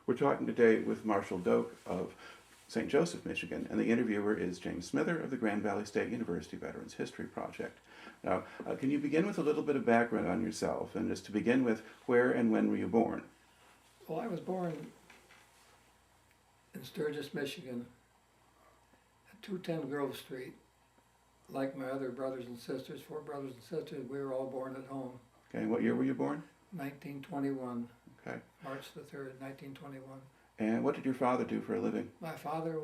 We're talking today with Marshall Doak of St. Joseph, Michigan, and the interviewer is James Smither of the Grand Valley State University Veterans History Project. Now, can you begin with a little bit of background on yourself, and just to begin with, where and when were you born? Well, I was born in Sturgis, Michigan, at 210 Grove Street. Like my other brothers and sisters, 4 brothers and sisters, we were all born at home. Okay, and what year were you born? 1921. Okay. March the 3rd, 1921. And what did your father do for a living? My father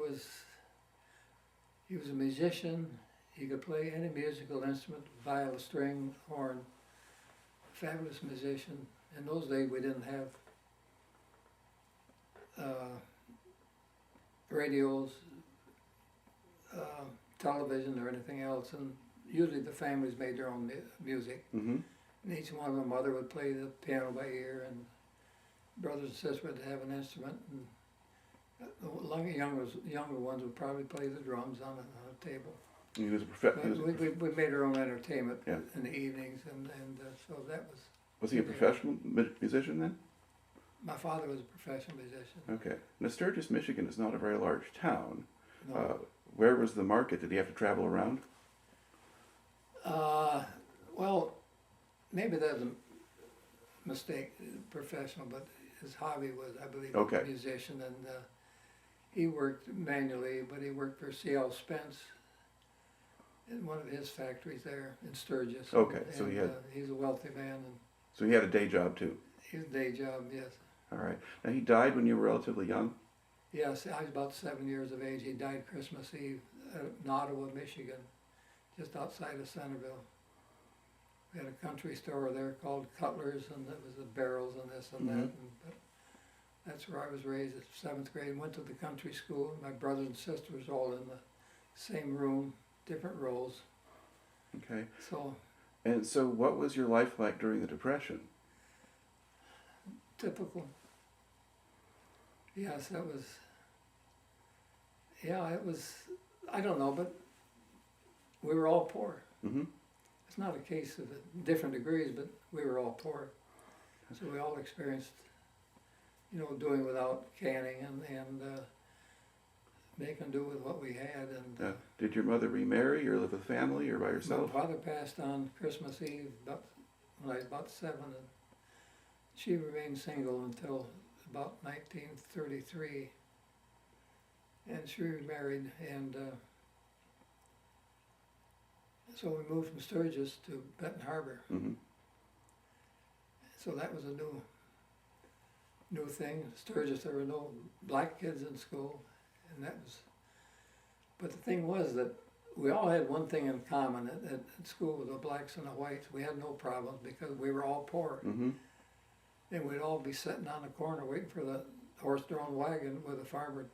he was a musician. He could play any musical instrument, viol, string, horn. Fabulous musician. In those days we didn't have radios, television or anything else, and usually the families made their own music. Mm-hmm. And each one of them, mother would play the piano by ear, and brothers and sisters would have an instrument, and the younger ones would probably play the drums on a table. He was a We made our own entertainment Yeah. in the evenings, and so that was. Was he a professional musician then? My father was a professional musician. Okay. Now, Sturgis, Michigan is not a very large town. No. Where was the market? Did he have to travel around? Well, maybe that's a mistake, professional, but his hobby was, I believe, Okay. a musician, and he worked manually, but he worked for C.L. Spence in one of his factories there in Sturgis. Okay, and, so he's a wealthy man, and So he had a day job too. his day job, yes. All right. Now, he died when you were relatively young? Yes, I was about 7 years of age. He died Christmas Eve in Ottawa, Michigan, just outside of Centerville. We had a country store there called Cutler's, and it was the barrels and this and that. But that's where I was raised at 7th grade. Went to the country school. My brothers and sisters all in the same room, different rows. Okay. So And so what was your life like during the Depression? typical. Yes, that was. Yeah, it was. I don't know, but we were all poor. Mm-hmm. It's not a case of different degrees, but we were all poor. So we all experienced, doing without canning and making do with what we had. And Did your mother remarry or live with family or by my herself? father passed on Christmas Eve when I was about 7, and she remained single until about 1933. And she remarried, and so we moved from Sturgis to Benton Harbor. Mm-hmm. So that was a new thing. Sturgis, there were no black kids in school, and that was. But the thing was that we all had one thing in common at school: the blacks and the whites. We had no problems because we were all poor, Mm-hmm. and we'd all be sitting on the corner waiting for the horse-drawn wagon with a farmer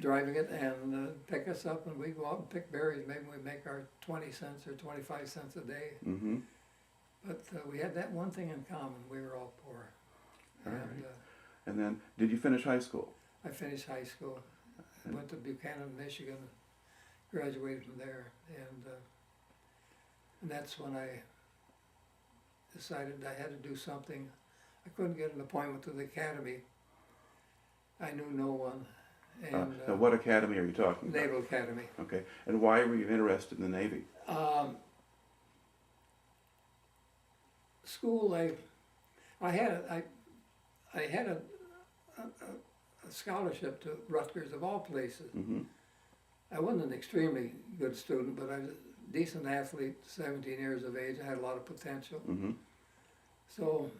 driving it and pick us up, and we'd go out and pick berries. Maybe we'd make our 20 cents or 25 cents a day. Mm-hmm. But we had that one thing in common: we were all poor. All And right. And then, did you finish high school? I finished high school. I went to Buchanan, Michigan, graduated from there, and that's when I decided I had to do something. I couldn't get an appointment to the academy. I knew no one. And Now, what academy are you talking about? Naval Academy. Okay. And why were you interested in the Navy? School, I had a scholarship to Rutgers of all places. Mm-hmm. I wasn't an extremely good student, but I was a decent athlete, 17 years of age. I had a lot of potential. Mm-hmm. So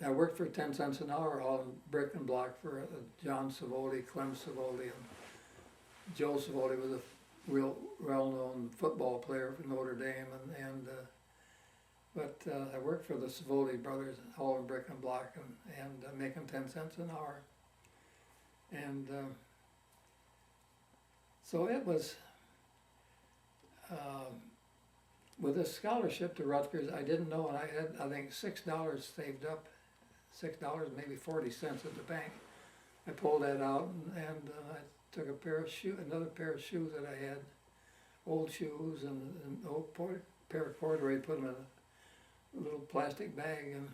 I worked for 10 cents an hour, all in brick and block for John Savoli, Clem Savoli, and Joe Savoli was a real well-known football player for Notre Dame, but I worked for the Savoli brothers, all in brick and block, and making 10 cents an hour. And so it was, with this scholarship to Rutgers, I didn't know, and I had, I think, $6 saved up, $6, maybe 40 cents at the bank. I pulled that out, and I took a pair of another pair of shoes that I had, old shoes, and an old pair of corduroy, put them in a little plastic bag, and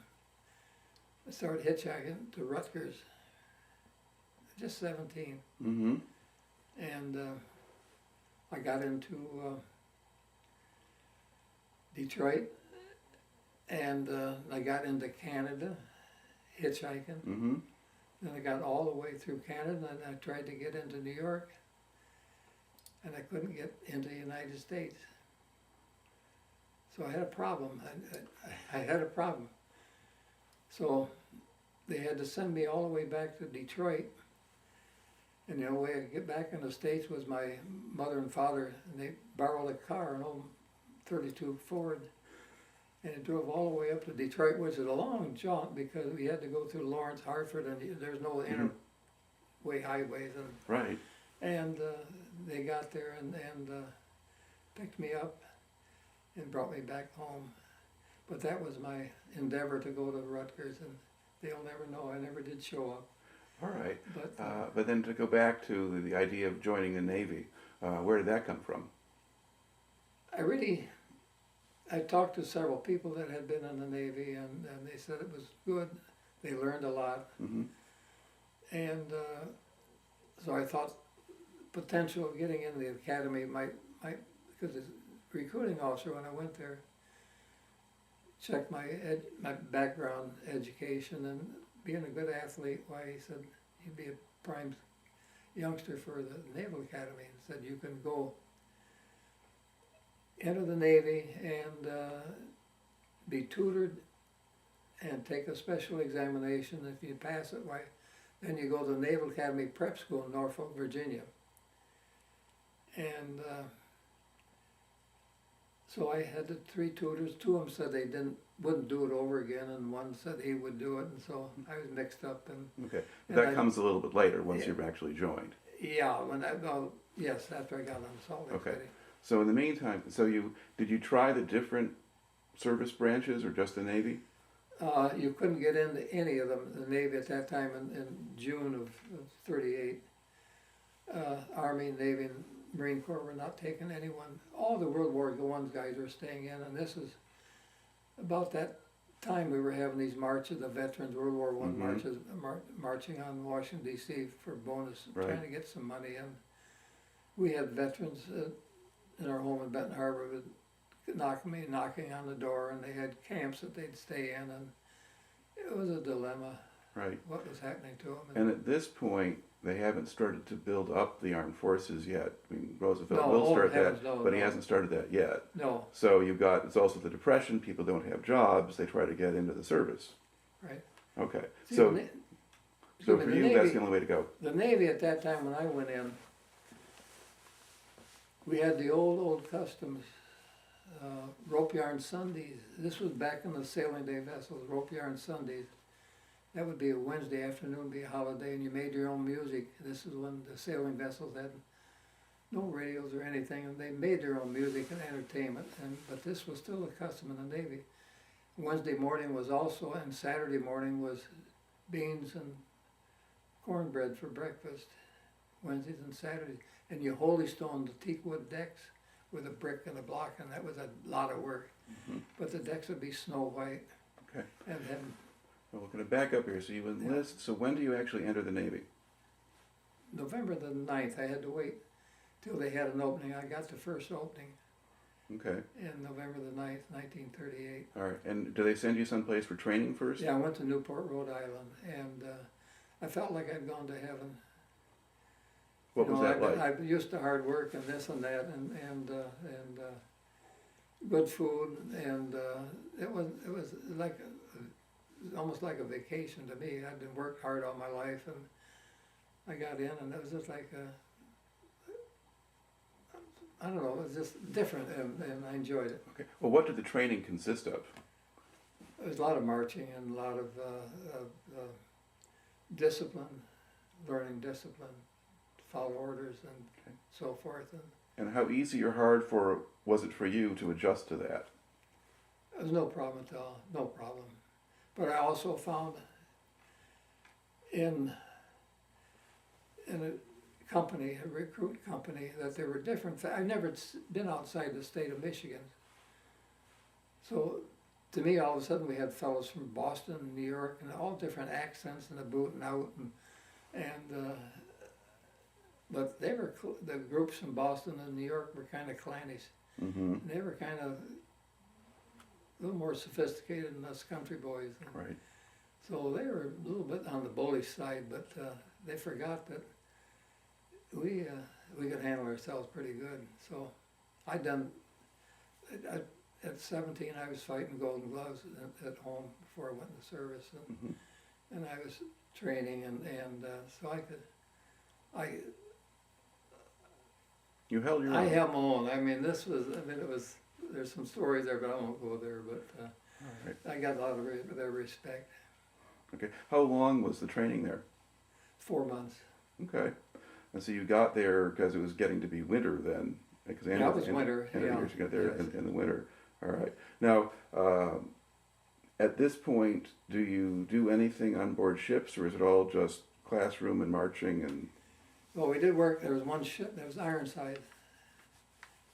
I started hitchhiking to Rutgers. just 17. Mm-hmm. And I got into Detroit, and I got into Canada, hitchhiking. Mm-hmm. Then I got all the way through Canada, and I tried to get into New York, and I couldn't get into the United States. So I had a problem. I had a problem. So they had to send me all the way back to Detroit. And the only way I could get back in the States was my mother and father, and they borrowed a car, an old 32 Ford, and it drove all the way up to Detroit, which is a long jaunt because we had to go through Lawrence, Hartford, and there's no interway highways. And, Right. and they got there and picked me up and brought me back home. But that was my endeavor to go to Rutgers, and they'll never know. I never did show up. All right. But But then to go back to the idea of joining the Navy, where did that come from? I talked to several people that had been in the Navy, and they said it was good. They learned a lot. Mm-hmm. And so I thought potential of getting into the academy might because the recruiting officer, when I went there, checked my background, education, and being a good athlete, why he said he'd be a prime youngster for the Naval Academy, and said you can go enter the Navy and be tutored and take a special examination. If you pass it, why, then you go to the Naval Academy Prep School in Norfolk, Virginia. And so I had the 3 tutors. 2 of them said they wouldn't do it over again, and one said he would do it, and so I was mixed up. And Okay. and That comes a little bit later once you've actually joined. yeah, yes, after I got on Salt Lake Okay. City. So in the meantime, did you try the different service branches or just the Navy? You couldn't get into any of them. The Navy at that time in June of '38, Army, Navy, and Marine Corps were not taking anyone. All the World War I guys were staying in, and this is about that time we were having these marches, the veterans, World War I marches, marching on Washington D.C. for bonus, Right. trying to get some money. And we had veterans in our home in Benton Harbor would knocking on the door, and they had camps that they'd stay in, and it was a dilemma. Right. What was happening to them? And at this point, they haven't started to build up the armed forces yet. I mean, Roosevelt No, will oh, start heavens, that, no, but he no. hasn't started that yet. No, So it's also the Depression, people don't have jobs, they try to get into the service. right. Okay, See, so the Na- so excuse for me, you, the that's Navy- the only way to go. The Navy at that time when I went in, we had the old customs, rope yarn Sundays. This was back in the sailing day vessels, rope yarn Sundays. That would be a Wednesday afternoon, be a holiday, and you made your own music. This is when the sailing vessels had no radios or anything, and they made their own music and entertainment. But this was still a custom in the Navy. Wednesday morning was also, and Saturday morning was beans and cornbread for breakfast. Wednesdays and Saturdays, and you holy stoned the teak wood decks with a brick and a block, and that was a lot of work. Mhm. But the decks would be snow white. Okay. And then Well, we're going to back up here. So you enlist. So when do you actually enter the Navy? November the 9th, I had to wait till they had an opening. I got the first opening Okay. in November the 9th, 1938. All right. And do they send you someplace for training first? Yeah, I went to Newport, Rhode Island, and I felt like I'd gone to heaven. What was that like? I'm used to hard work and this and that, and good food, and it was like almost like a vacation to me. I'd been worked hard all my life, and I got in, and it was just like I don't know, it was just different, and I enjoyed it. Okay. Well, what did the training consist of? There was a lot of marching and a lot of discipline, learning discipline, follow orders, and so forth. And And how easy or hard was it for you to adjust to that? it was no problem at all, no problem. But I also found in a company, a recruit company, that there were different, I've never been outside the state of Michigan. So to me, all of a sudden, we had fellows from Boston, New York, and all different accents and the boot and out, and And but they were the groups in Boston and New York were kind of clannish. Mm-hmm. They were kind of a little more sophisticated than us country boys. And Right. so they were a little bit on the bullish side, but they forgot that we could handle ourselves pretty good. So I at 17 I was fighting Golden Gloves at home before I went into service, and I was training, and so You held your I own. held my own. I mean, it was, there's some stories there, but I won't go there, but All right. I got a lot of their respect. Okay. How long was the training there? 4 months. Okay. And so you got there because it was getting to be winter then. Because Yeah, it was winter, End of yeah, years you got there yes. in the winter. All right. Now, at this point, do you do anything on board ships, or is it all just classroom and marching and? Well, we did work. There was one ship. There was Ironside,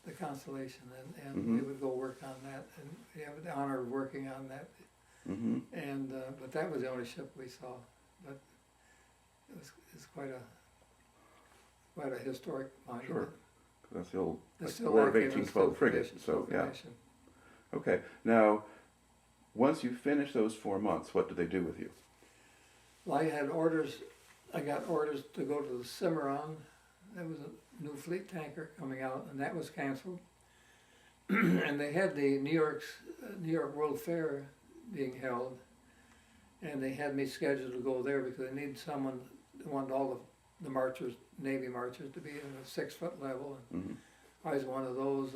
the Constellation, and we would go work on that, and we have the honor of working on that. Mm-hmm. And but that was the only ship we saw. But it's quite a historic monument. Sure. That's the old It's still War of active and 1812 still frigate. commissioned, So still yeah. commissioned. Okay. Now, once you finish those 4 months, what do they do with you? Well, I got orders to go to the Cimarron. There was a new fleet tanker coming out, and that was canceled. And they had the New York World Fair being held, and they had me scheduled to go there because they needed someone. They wanted all the marchers, Navy marchers, to be in a 6-foot level. And Mm-hmm. I was one of those,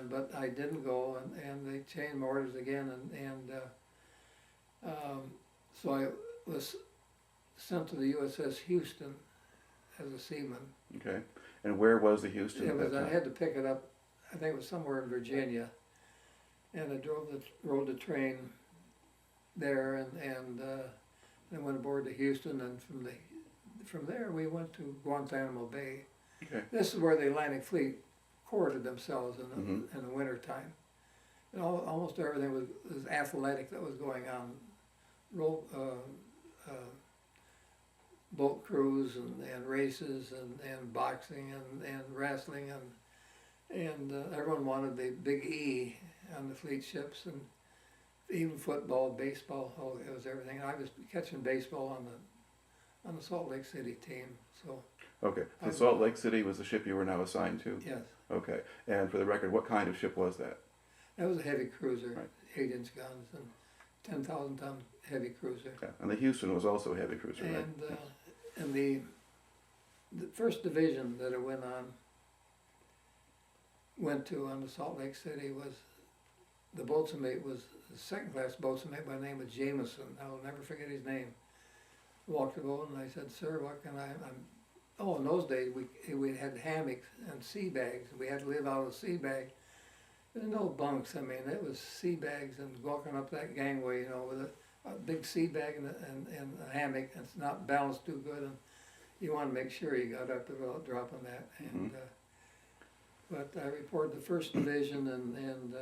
but I didn't go, and they changed my orders again, so I was sent to the USS Houston as a seaman. Okay. And where was the Houston at that I time? had to pick it up. I think it was somewhere in Virginia, and I rode the train there, and then went aboard to Houston, and from there we went to Guantanamo Bay. Okay. This is where the Atlantic Fleet quartered themselves in the winter time. And almost everything was athletic that was going on. Boat crews and races and boxing and wrestling and everyone wanted the big E on the fleet ships, and even football, baseball, it was everything. I was catching baseball on the Salt Lake City team. So Okay. So Salt Lake City was the ship you were now assigned to? yes, Okay. And for the record, what kind of ship was that? that was a heavy cruiser, Right. 8-inch guns and 10,000-ton heavy cruiser. Yeah. And the Houston was also a heavy cruiser, right? And the first division that it went to on the Salt Lake City was, the boatswain mate was a second-class boatswain mate by the name of Jameson. I will never forget his name. Walked the boat and I said, "Sir, what can in those days we had hammocks and sea bags. We had to live out of a sea bag. There's no bunks. I mean, it was sea bags and walking up that gangway, with a big sea bag and a hammock. And it's not balanced too good, and you want to make sure you got up without dropping that. And but I reported the first division and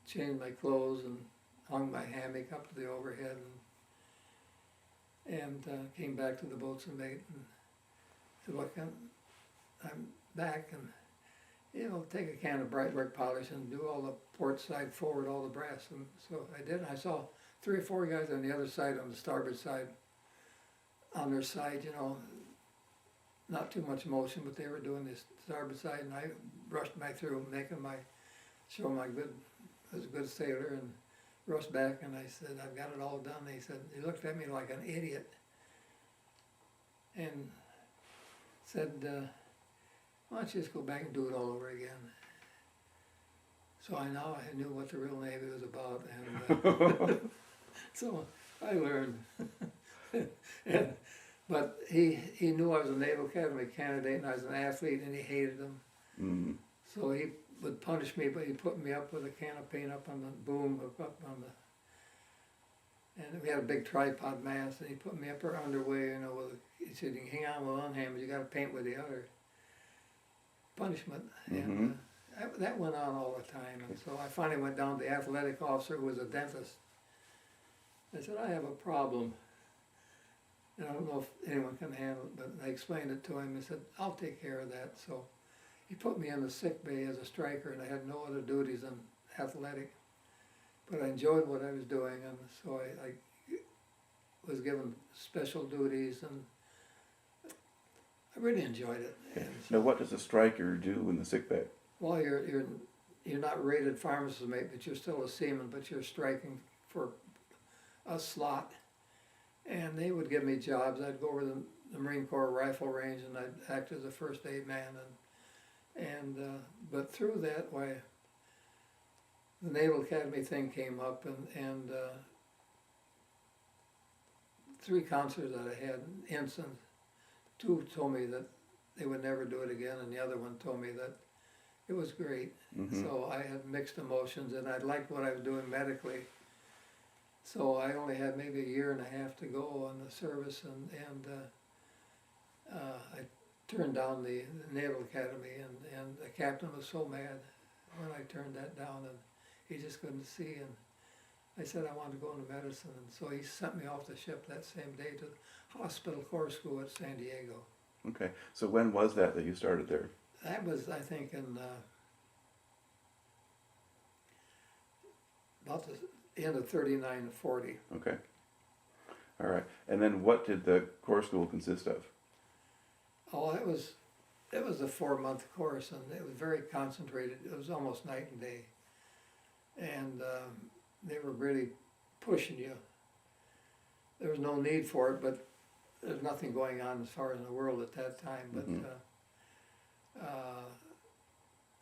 changed my clothes and hung my hammock up to the overhead and came back to the boatswain mate and said, I'm back, and take a can of bright work polish and do all the port side forward, all the brass. And so I did. And I saw 3 or 4 guys on the other side, on the starboard side, on their side, not too much motion, but they were doing this starboard side, and I rushed back through, showing my as a good sailor, and rushed back, and I said, "I've got it all done." He looked at me like an idiot, and said, "Why don't you just go back and do it all over again?" So I knew what the real Navy was about, and so I learned. But he knew I was a Naval Academy candidate and I was an athlete, and he hated them. Mm-hmm. So he would punish me, but he put me up with a can of paint up on the boom, up on and we had a big tripod mast, and he put me up there underway, he said, "You can hang on with one hand, but you got to paint with the other." Punishment. And that went on all the time, and so I finally went down to the athletic officer, who was a dentist. I said, "I have a problem. don't know if anyone can handle it, but I explained it to him. He said, I'll take care of that. So he put me in the sick bay as a striker, and I had no other duties than athletic. But I enjoyed what I was doing, and so I was given special duties, and I really enjoyed it. Okay. And so, Now, what does a striker do in the sick bay? well, you're not rated pharmacist mate, but you're still a seaman, but you're striking for a slot. And they would give me jobs. I'd go over to the Marine Corps rifle range, and I'd act as a first aid man. But through that, why, the Naval Academy thing came up, and 3 counselors that I had, ensigns, 2 told me that they would never do it again, and the other one told me that it was great. So I had mixed emotions, and I liked what I was doing medically. So I only had maybe a year and a half to go on the service, and I turned down the Naval Academy, and the captain was so mad when I turned that down, and he just couldn't see. And I said I wanted to go into medicine, and so he sent me off the ship that same day to the hospital corps school at San Diego. Okay, so when was that you started there? That was, I think, in about the end of 39 to 40. Okay. All right. And then what did the corps school consist of? Oh, it was a 4-month course, and it was very concentrated. It was almost night and day, and they were really pushing you. There was no need for it, but there's nothing going on as far as in the world at that time. But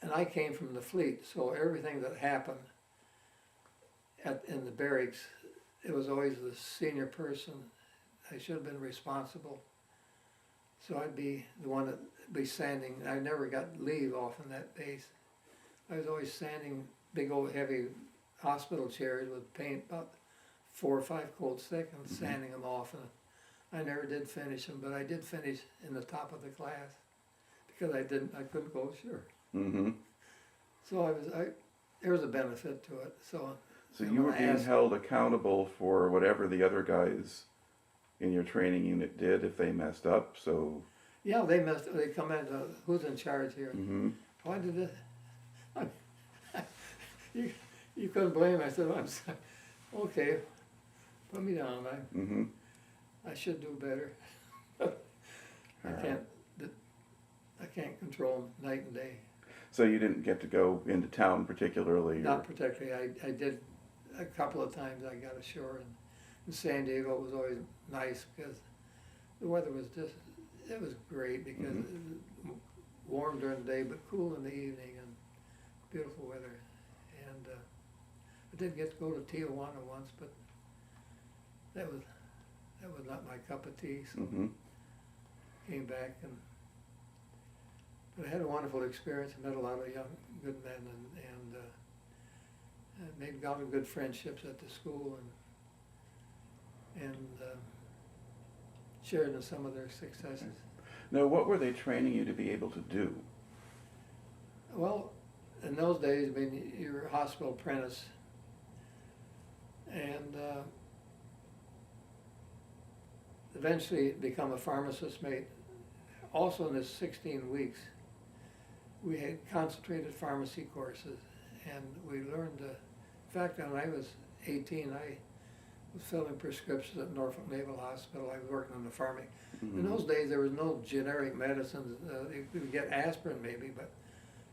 and I came from the fleet, so everything that happened in the barracks, it was always the senior person. I should have been responsible. So I'd be the one that be sanding. I never got leave off in that base. I was always sanding big old heavy hospital chairs with paint about 4 or 5 coats thick, and sanding them off. And I never did finish them, but I did finish in the top of the class because I couldn't go ashore. So there was a benefit to it. So you were being held accountable for whatever the other guys in your training unit did if they messed up. So yeah, they come in. Who's in charge here? Why did it? You couldn't blame me. I said, I'm sorry. Okay, put me down. I should do better. I can't control them night and day. So you didn't get to go into town particularly? Not particularly. I did a couple of times. I got ashore, and in San Diego it was always nice because the weather was it was great because it was warm during the day but cool in the evening, and beautiful weather. And I did get to go to Tijuana once, but that was not my cup of tea. So came back, but I had a wonderful experience. I met a lot of young good men, and made got good friendships at the school, and shared in some of their successes. Now, what were they training you to be able to do? Well, in those days, I mean, you were a hospital apprentice, and eventually become a pharmacist mate. Also in this 16 weeks, we had concentrated pharmacy courses, and we learned, in fact, when I was 18, I was filling prescriptions at Norfolk Naval Hospital. I was working on the pharmacy. In those days, there was no generic medicines. You could get aspirin maybe, but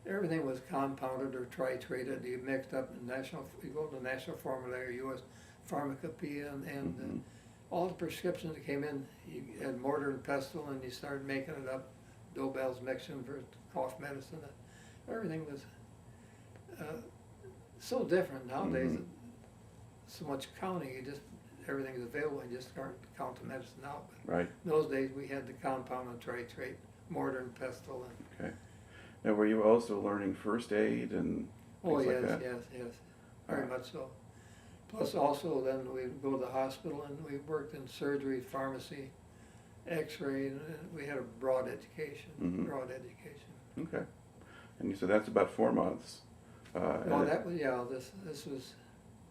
everything was compounded or titrated. You mixed up in you go to the National Formulary, U.S. Pharmacopoeia, and all the prescriptions that came in, you had mortar and pestle, and you started making it up. Dobell's mixing for cough medicine. Everything was so different nowadays. So much counting, everything is available, and you just can't count the medicine out. But right. In those days, we had the compound and titrate, mortar and pestle. Okay. Now, were you also learning first aid and things like that? Yes, very much so. Plus, also, then we'd go to the hospital, and we worked in surgery, pharmacy, X-ray, and we had a broad education. Okay. And you said that's about 4 months. This was.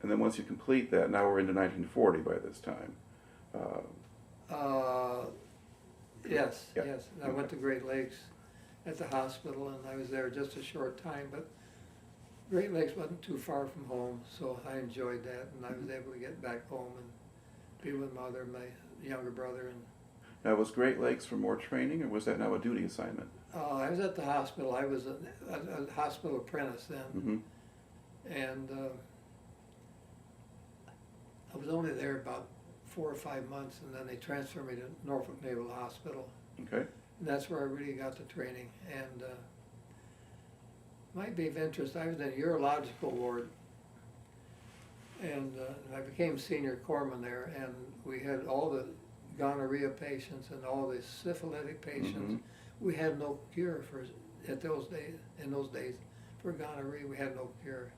And then once you complete that, now we're into 1940 by this time. Yes, Yeah. yes. I went to Great Lakes at the hospital, and I was there just a short time, but Great Lakes wasn't too far from home, so I enjoyed that, and I was able to get back home and be with mother, and my younger brother, and Now, was Great Lakes for more training, or was that now a duty assignment? I was at the hospital. I was a hospital apprentice then, Mm-hmm. and I was only there about 4 or 5 months, and then they transferred me to Norfolk Naval Hospital. Okay. And that's where I really got the training. And might be of interest, I was in a urological ward, and I became senior corpsman there, and we had all the gonorrhea patients and all the syphilitic patients. Mhm. We had no cure for, in those days, for gonorrhea, we had no cure.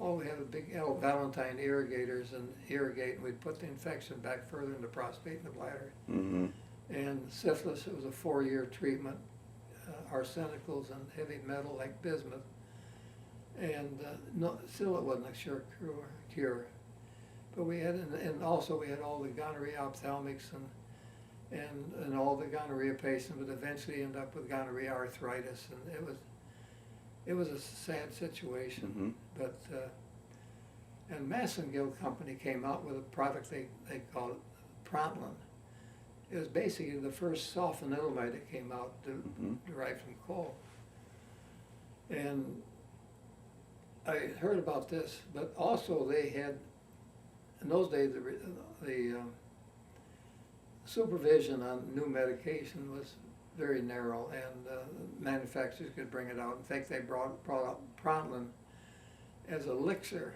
All we had was big L Valentine irrigators and irrigate, and we'd put the infection back further in the prostate and the bladder. Mm-hmm. And syphilis, it was a 4-year treatment, arsenicals and heavy metal like bismuth. And no, still it wasn't a sure cure. But we had, and also we had all the gonorrhea ophthalmics and all the gonorrhea patients would eventually end up with gonorrhea arthritis, and it was a sad situation. Mm-hmm. But and Massengill Company came out with a product they called Prontlin. It was basically the first sulfanilamide that came out derived from coal. And I heard about this, but also they had, in those days, the supervision on new medication was very narrow, and manufacturers could bring it out. In fact, they brought out Prontlin as a elixir,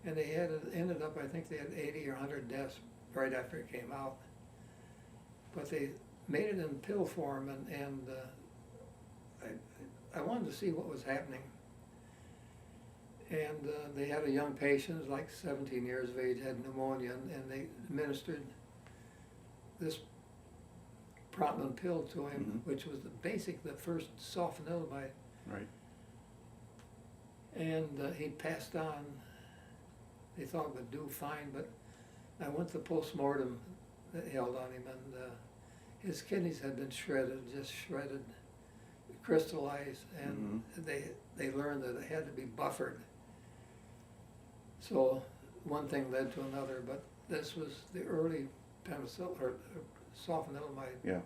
and they had it, ended up, I think they had 80 or 100 deaths right after it came out. But they made it in pill form, and I wanted to see what was happening. And they had a young patient, who was like 17 years of age, had pneumonia, and they administered this Prontlin pill to him, which was the first sulfanilamide. Right. And he passed on. They thought it would do fine, but I went to the postmortem that held on him, and his kidneys had been just shredded, crystallized, and they learned that it had to be buffered. So one thing led to another, but this was the early penicillin or sulfanilamide. Yeah.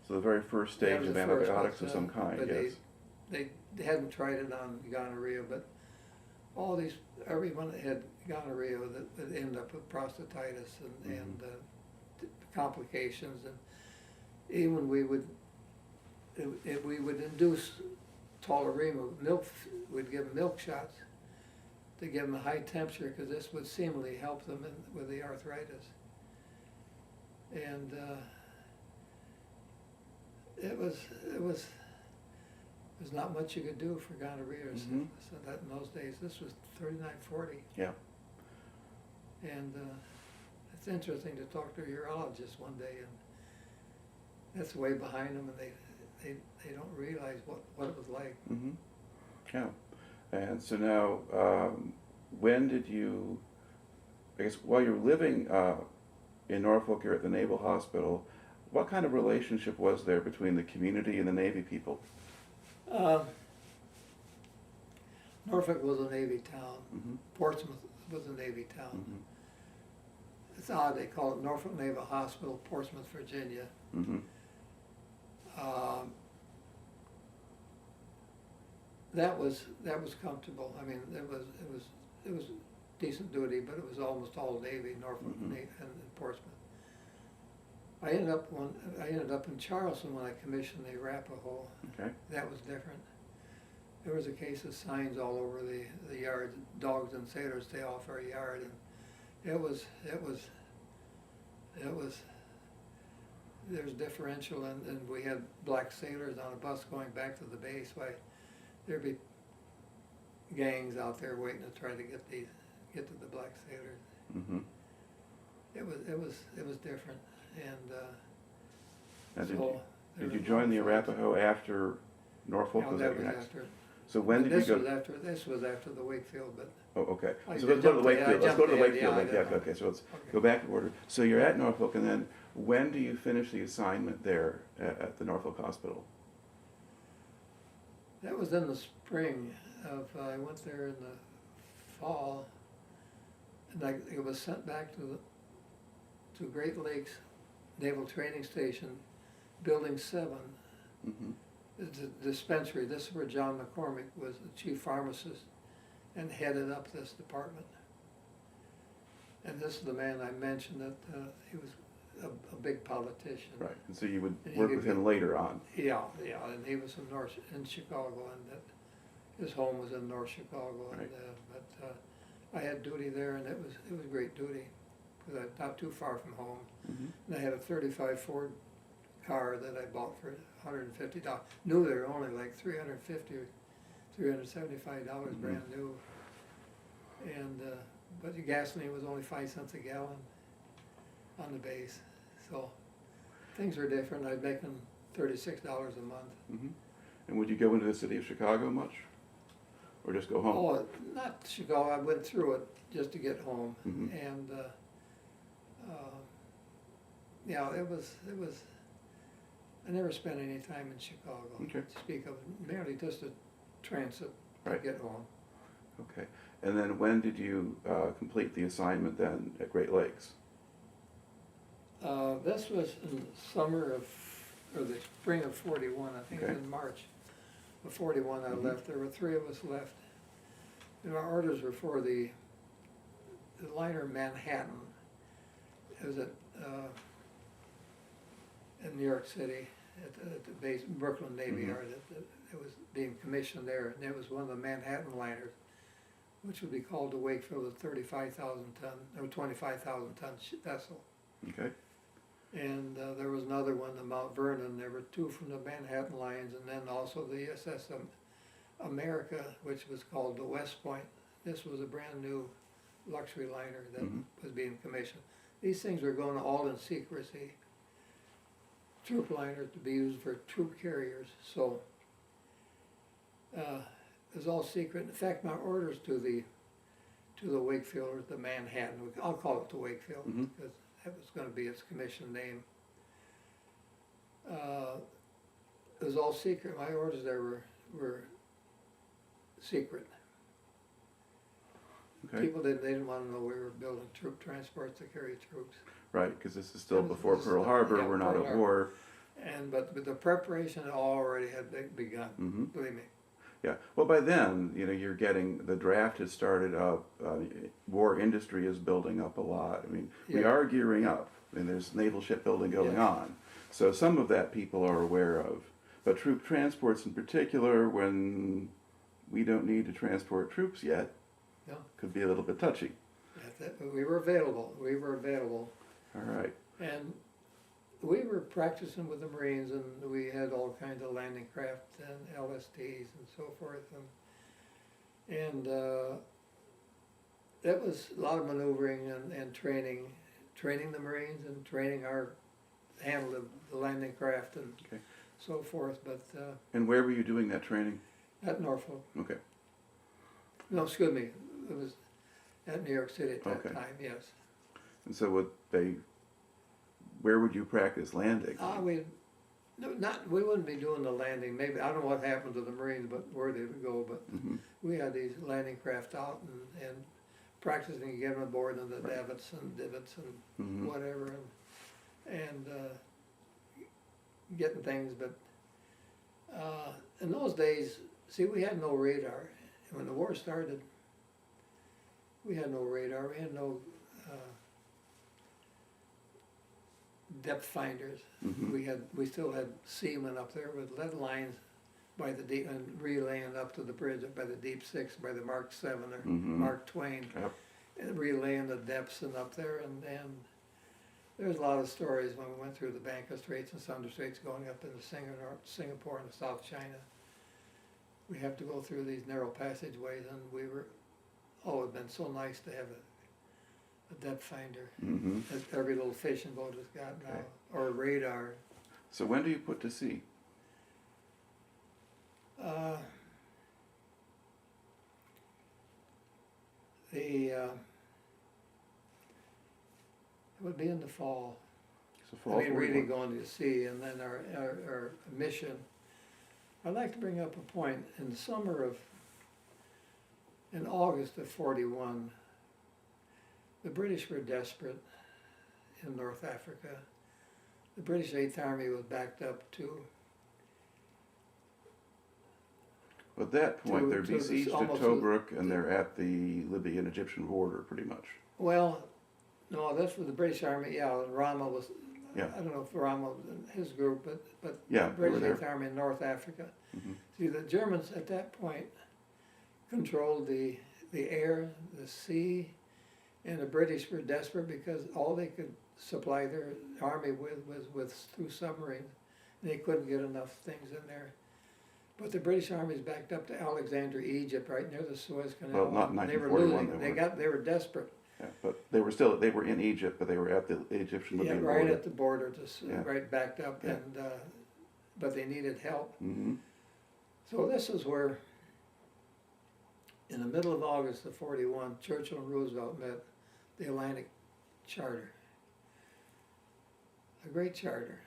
So the very first stage of antibiotics of some kind. But Yes. they hadn't tried it on gonorrhea, but everyone that had gonorrhea that ended up with prostatitis and complications, and even we would induce toleremia, we'd give them milk shots to give them a high temperature, because this would seemingly help them with the arthritis. And it was there's not much you could do for gonorrhea or syphilis. So that in those days, this was 39, 40. Yeah. And it's interesting to talk to a urologist one day, and that's way behind them, and they don't realize what it was like. Mm-hmm. Yeah. And so now, when did you, I guess, while you're living in Norfolk, you're at the Naval Hospital, what kind of relationship was there between the community and the Navy people? Norfolk was a Navy town. Portsmouth was a Navy town. It's odd, they call it Norfolk Naval Hospital, Portsmouth, Virginia. That was comfortable. I mean, it was decent duty, but it was almost all Navy, Norfolk Navy and Portsmouth. I ended up in Charleston when I commissioned the Arapaho. Okay. That was different. There was a case of signs all over the yard, dogs and sailors stay off our yard, and it was there's differential, and we had black sailors on a bus going back to the base. Why, there'd be gangs out there waiting to try to get to the black sailors. It was different, and now did you join the Arapaho after Norfolk? No, was that your was next? after. So when did you go? This was after the Wakefield, but. Oh, okay. I So let's go to the jumped ahead. Wakefield. Let's go to the I jumped Wakefield. ahead, yeah, Okay, so let's go back in order. So you're at Norfolk, and then When do you finish the assignment there at the Norfolk Hospital? That was in the spring of, I went there in the fall, and it was sent back to Great Lakes Naval Training Station, Building 7. Mm-hmm. It's a dispensary. This is where John McCormick was the chief pharmacist and headed up this department. And this is the man I mentioned that he was a big politician. Right, and so you would And work with him later on. Yeah, and he was in Chicago, and that his home was in North Chicago. Right. And but I had duty there, and it was great duty, because I not too far from home. Mm-hmm. And I had a '35 Ford car that I bought for $150. Knew they were only like $350 or $375 brand new, and but the gasoline was only 5 cents a gallon on the base, so things were different. I'd make them $36 a month. Mm-hmm. And would you go into the city of Chicago much, or just go home? Oh, not Chicago. I went through it just to get home, Mhm. and yeah, it was. I never spent any time in Chicago Okay. to speak of, merely just a transit Right. to get home. Okay. And then when did you complete the assignment then at Great Lakes? This was in the summer of, or the spring of '41, I think it was Okay. in March of '41 I Mhm. left. There were 3 of us left. And our orders were for the liner Manhattan. It was in New York City at the base, Brooklyn Navy Mhm. Yard. It was being commissioned there, and it was one of the Manhattan liners, which would be called the Wakefield, a 35,000 ton, or 25,000 ton vessel. Okay. And there was another one, the Mount Vernon. There were 2 from the Manhattan lines, and then also the USS America, which was called the West Point. This was a brand new luxury liner that Mhm. was being commissioned. These things were going all in secrecy. Troop liners to be used for troop carriers, so it was all secret. In fact, my orders to the Wakefield, or the Manhattan, I'll call it the Wakefield, Mhm. because that was going to be its commission name. It was all secret. My orders there were secret. Okay. People they didn't want to know we were building troop transports to carry troops. Right, because this is still This is- before this is Pearl the- Harbor. yeah, We're not Pearl at Harbor. war. But the preparation already had begun. Mm-hmm. Believe me. Yeah. Well, by then, you're getting, the draft has started up. War industry is building up a lot. I mean, we Yeah. are gearing up, and there's naval shipbuilding going Yeah. on. So some of that people are aware of. But troop transports in particular, when we don't need to transport troops yet, No. could be a little bit touchy. We were available. All right. And we were practicing with the Marines, and we had all kinds of landing craft and LSTs and so forth, and that was a lot of maneuvering and training the Marines and training our handle of the landing craft and Okay. so forth. But And where were you doing that training? at Norfolk, Okay. no, excuse me, it was at New York City at that Okay. time. Yes. And so where would you practice landing? We wouldn't be doing the landing. Maybe I don't know what happened to the Marines, but where they would go. But Mhm. we had these landing craft out and practicing getting aboard in the Right. davits and divots and Mhm. whatever, and getting things. But in those days, see, we had no radar. And when the war started, we had no radar. We had no depth finders. Mhm. We still had seamen up there with lead lines by the deep, and relaying up to the bridge by the Deep Six, by the Mark 7 or Mhm. Mark Twain, Yep. and relaying the depths and up there, and there's a lot of stories when we went through the Banca Straits and Sunda Straits going up into Singapore and South China. We have to go through these narrow passageways, and it'd been so nice to have a depth finder, Mhm. as every little fishing boat has got now, Okay. or a radar. So when do you put to sea? It would be in the fall. So So fall I mean, really 41. going to sea, and then our mission. I'd like to bring up a point. In August of 41, the British were desperate in North Africa. The British 8th Army was backed up to. At that point, they're to the- besieged at almost Tobruk, and they're at the Libyan-Egyptian border, pretty much. Well, no, that's for the British Army, yeah, Rama was, Yeah. I don't know if Rama was in his group, but Yeah, the they were British there. 8th Army in North Africa. Mhm. See, the Germans at that point controlled the air, the sea, and the British were desperate because all they could supply their army with through submarines. And they couldn't get enough things in there. But the British armies backed up to Alexandria, Egypt, right near the Suez Canal. Well, not in and they were 1941, losing. They were desperate. Yeah, but they were in Egypt, but they were at the Egyptian-Libyan Yeah, right border. at the border, Yeah. right backed up, Yeah. and but they needed help. Mm-hmm. So this is where, in the middle of August of 41, Churchill and Roosevelt met the Atlantic Charter. A great charter.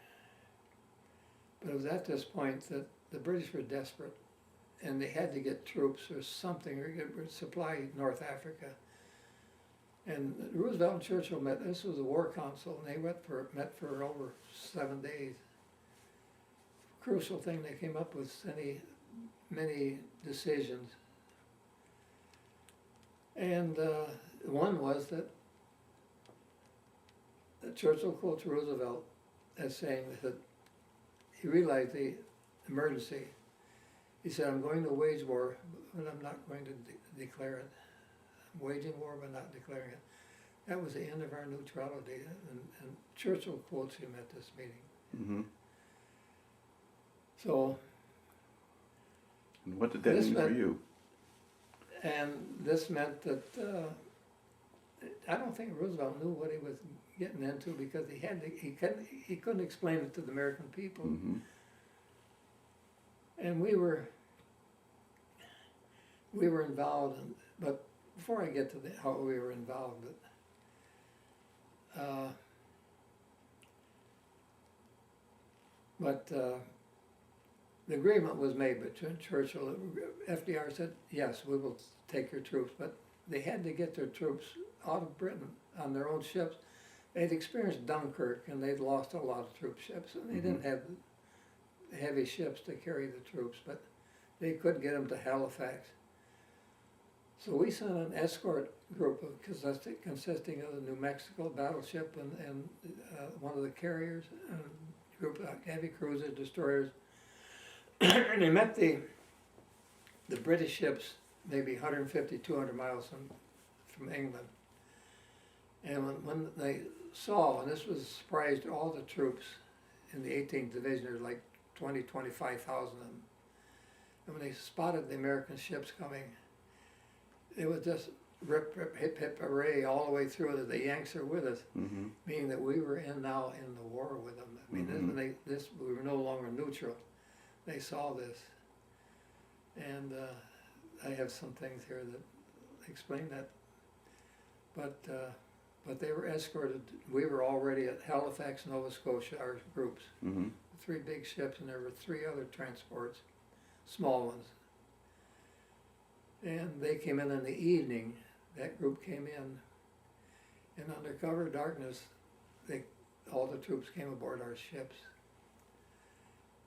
But it was at this point that the British were desperate, and they had to get troops or something, or supply North Africa. And Roosevelt and Churchill met. This was a war council, and they met for over 7 days. Crucial thing they came up with many decisions, and one was that Churchill quotes Roosevelt as saying that he realized the emergency. He said, "I'm going to wage war, but I'm not going to declare it. I'm waging war, but not declaring it." That was the end of our neutrality, and Churchill quotes him at this meeting. Mm-hmm. So, And what did that This mean for meant- you? and this meant that I don't think Roosevelt knew what he was getting into, because he couldn't explain it to the American people. Mm-hmm. And we were involved but before I get to how we were involved, the agreement was made between Churchill. FDR said, "Yes, we will take your troops," but they had to get their troops out of Britain on their own ships. They'd experienced Dunkirk, and they'd lost a lot of troop ships, and they didn't have heavy ships to carry the troops, but they could get them to Halifax. So we sent an escort group consisting of the New Mexico battleship and one of the carriers, and a group of heavy cruisers, destroyers, and they met the British ships maybe 150, 200 miles from England. And when they saw, and this was a surprise to all the troops in the 18th Division, there's like 25,000 of them. And when they spotted the American ships coming, it was just rip, rip, hip, hip, hooray all the way through. That the Yanks are with us, Mm-hmm. meaning that we were now in the war with them. I mean, we were no longer neutral. They saw this, and I have some things here that explain that. But they were escorted. We were already at Halifax, Nova Scotia, our groups. Mm-hmm. 3 big ships, and there were 3 other transports, small ones. And they came in the evening. That group came in, and under cover of darkness, all the troops came aboard our ships.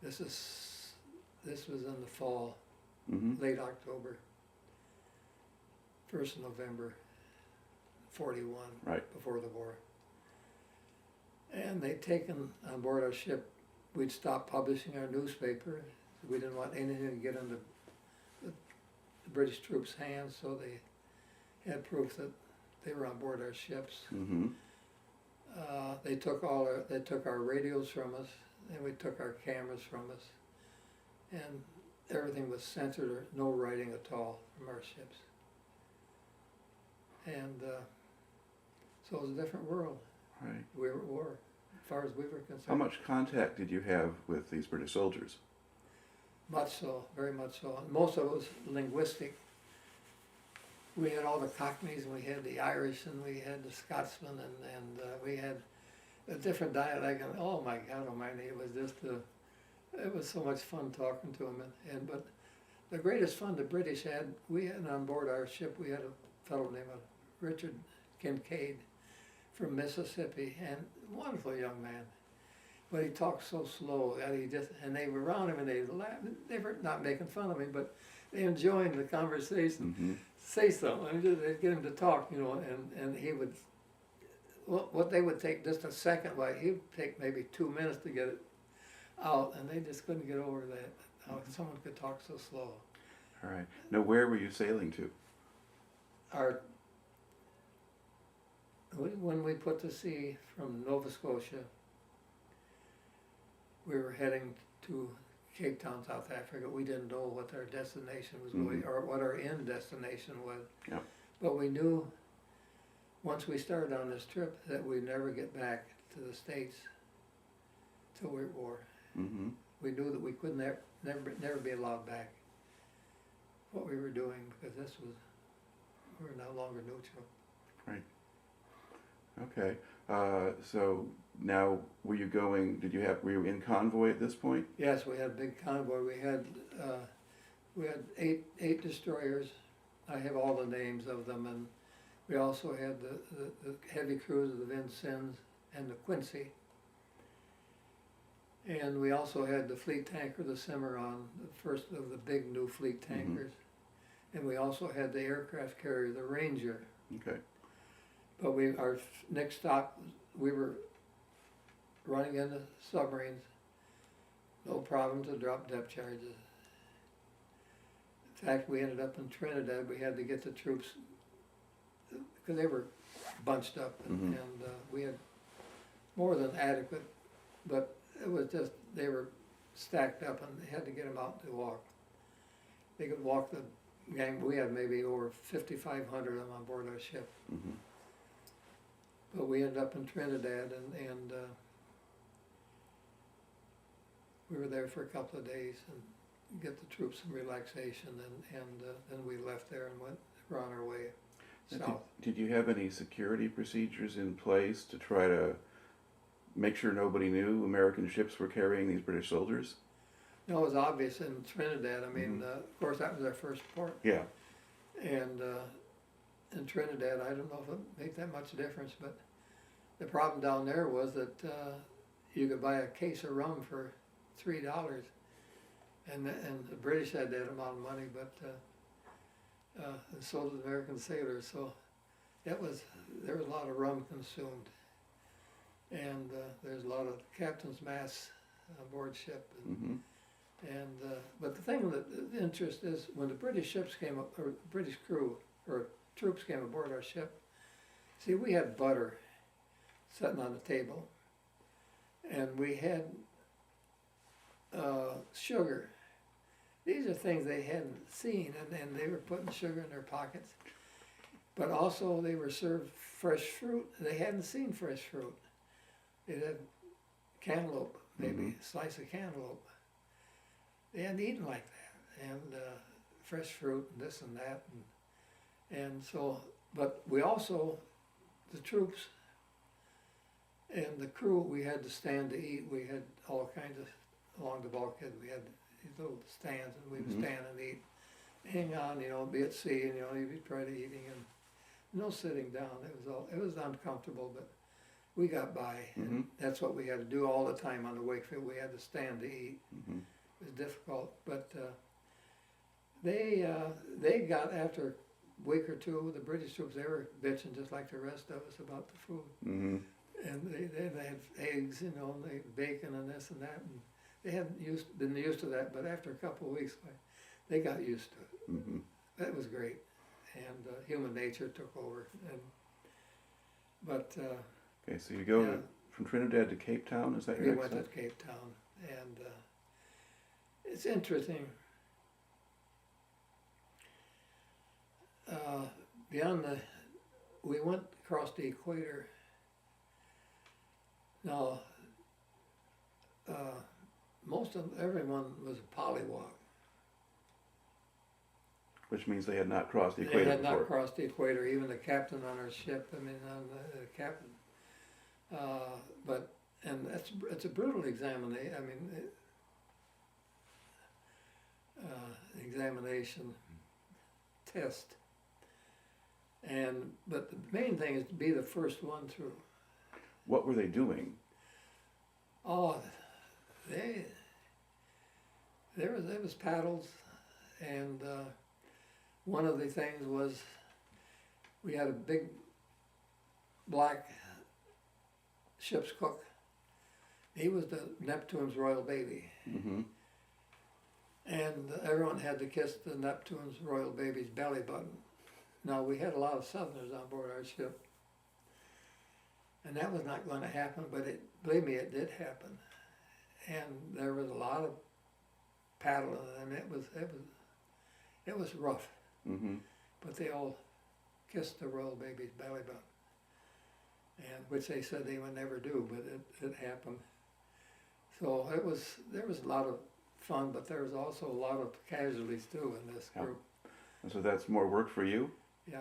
This was in the fall, Mm-hmm. late October, 1st of November, 41, Right. before the war. And they'd taken on board our ship. We'd stopped publishing our newspaper. We didn't want anything to get into the British troops' hands, so they had proof that they were on board our ships. Mm-hmm. They took our radios from us, and we took our cameras from us, and everything was censored, or no writing at all from our ships. And so it was a different world. Right. We were at war, as far as we were concerned. How much contact did you have with these British soldiers? Much so, very much so. And most of it was linguistic. We had all the Cockneys, and we had the Irish, and we had the Scotsmen, and we had a different dialect, and oh my God Almighty, it was just it was so much fun talking to him. But the greatest fun the British had, we had on board our ship, we had a fellow named Richard Kincaid from Mississippi, and wonderful young man. But he talked so slow, and they were around him and they laughed. They were not making fun of him, but they enjoying the conversation. Mm-hmm. Say something, and they'd get him to talk, and he would. What they would take just a second, like he'd take maybe 2 minutes to get it out, and they just couldn't get over that. How someone could talk so slow. All right. Now, where were you sailing to? When we put to sea from Nova Scotia, we were heading to Cape Town, South Africa. We didn't know what our destination was going, or what our end destination was. Yep. But we knew once we started on this trip that we'd never get back to the States till we were at war. Mm-hmm. We knew that we could never be allowed back what we were doing, because we were no longer neutral. Right. Okay. So now, were you in convoy at this point? Yes, we had a big convoy. We had eight destroyers. I have all the names of them, and we also had the heavy cruiser, the Vincennes and the Quincy. And we also had the fleet tanker, the Cimarron, the first of the big new fleet tankers. And we also had the aircraft carrier, the Ranger. Okay. But our next stop, we were running into submarines, no problem to drop depth charges. In fact, we ended up in Trinidad. We had to get the troops, because they were bunched up, and we had more than adequate, but it was just, they were stacked up, and they had to get them out to walk. They could walk the gang. We had maybe over 5,500 of them on board our ship. Mm-hmm. But we ended up in Trinidad, and we were there for a couple of days and get the troops some relaxation, and then we left there and were on our way south. Did you have any security procedures in place to try to make sure nobody knew American ships were carrying these British soldiers? No, it was obvious in Trinidad. I mean, of course, that was our first port. Yeah. And in Trinidad, I don't know if it made that much difference, but the problem down there was that you could buy a case of rum for $3, and the British had that amount of money, but and so did the American sailors. So there was a lot of rum consumed, and there's a lot of captain's mass aboard ship. But the thing that the interest is, when the British ships came up, or British crew or troops came aboard our ship, see, we had butter sitting on the table, and we had sugar. These are things they hadn't seen, and they were putting sugar in their pockets. But also they were served fresh fruit. They hadn't seen fresh fruit. They had cantaloupe, maybe a slice of cantaloupe. They hadn't eaten like that, and fresh fruit and this and that, and so. But we also, the troops and the crew, we had to stand to eat. We had all kinds of, along the bulkhead, we had these little stands, and we would stand and eat. Hang on, be at sea, and you'd try to eating, and no sitting down. It was uncomfortable, but we got by, and that's what we had to do all the time on the Wakefield. We had to stand to eat. It was difficult, but they got, after a week or two, the British troops, they were bitching just like the rest of us about the food. And they had eggs, and they had bacon and this and that, and they hadn't been used to that, but after a couple of weeks, they got used to it. That was great, and human nature took over. Okay, so you go from Trinidad to Cape Town, is that your next stop? We went to Cape Town, and it's interesting. We went across the equator. Now, everyone was a pollywog. Which means they had not crossed the equator They had before. not crossed the equator. Even the captain on our ship, the captain, But, and it's a brutal examination, I mean, examination test. But the main thing is to be the first one through. What were they doing? Oh, there was paddles, and one of the things was we had a big black ship's cook. He was the Neptune's royal baby. Mm-hmm. And everyone had to kiss the Neptune's royal baby's belly button. Now, we had a lot of Southerners on board our ship, and that was not going to happen, but believe me, it did happen. And there was a lot of paddling, and it was rough. Mm-hmm. But they all kissed the royal baby's belly button, and which they said they would never do, but it happened. So there was a lot of fun, but there was also a lot of casualties too in this group. And so that's more work for you? Yeah,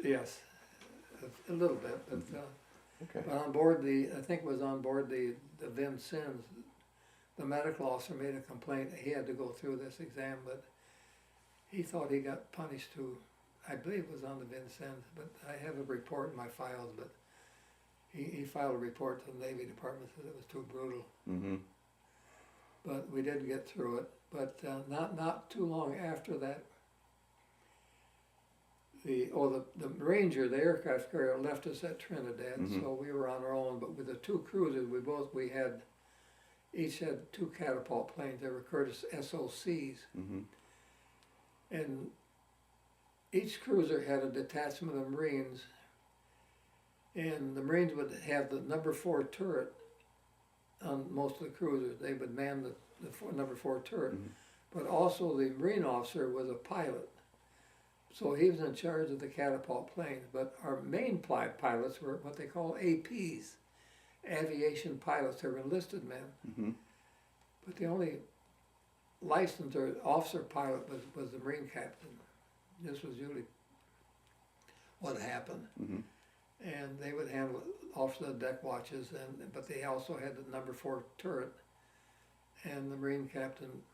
yes, a little bit, but, Okay. but on board I think it was on board the Vincennes, the medical officer made a complaint that he had to go through this exam, but he thought he got punished too. I believe it was on the Vincennes, but I have a report in my files, but he filed a report to the Navy Department, said it was too brutal. Mm-hmm. But we did get through it. But not too long after that, the Ranger, the aircraft carrier, left us at Trinidad, Mhm. so we were on our own. But with the two cruisers, each had two catapult planes. They were Curtiss SOCs, Mm-hmm. and each cruiser had a detachment of Marines, and the Marines would have the number 4 turret on most of the cruisers. They would man the number 4 turret. Mhm. But also the Marine officer was a pilot. So he was in charge of the catapult planes. But our main pilots were what they call APs, aviation pilots. They were enlisted men. Mm-hmm. But the only licensed or officer pilot was the Marine captain. This was usually what happened. Mm-hmm. And they would handle officer deck watches, but they also had the number 4 turret, and the Marine captain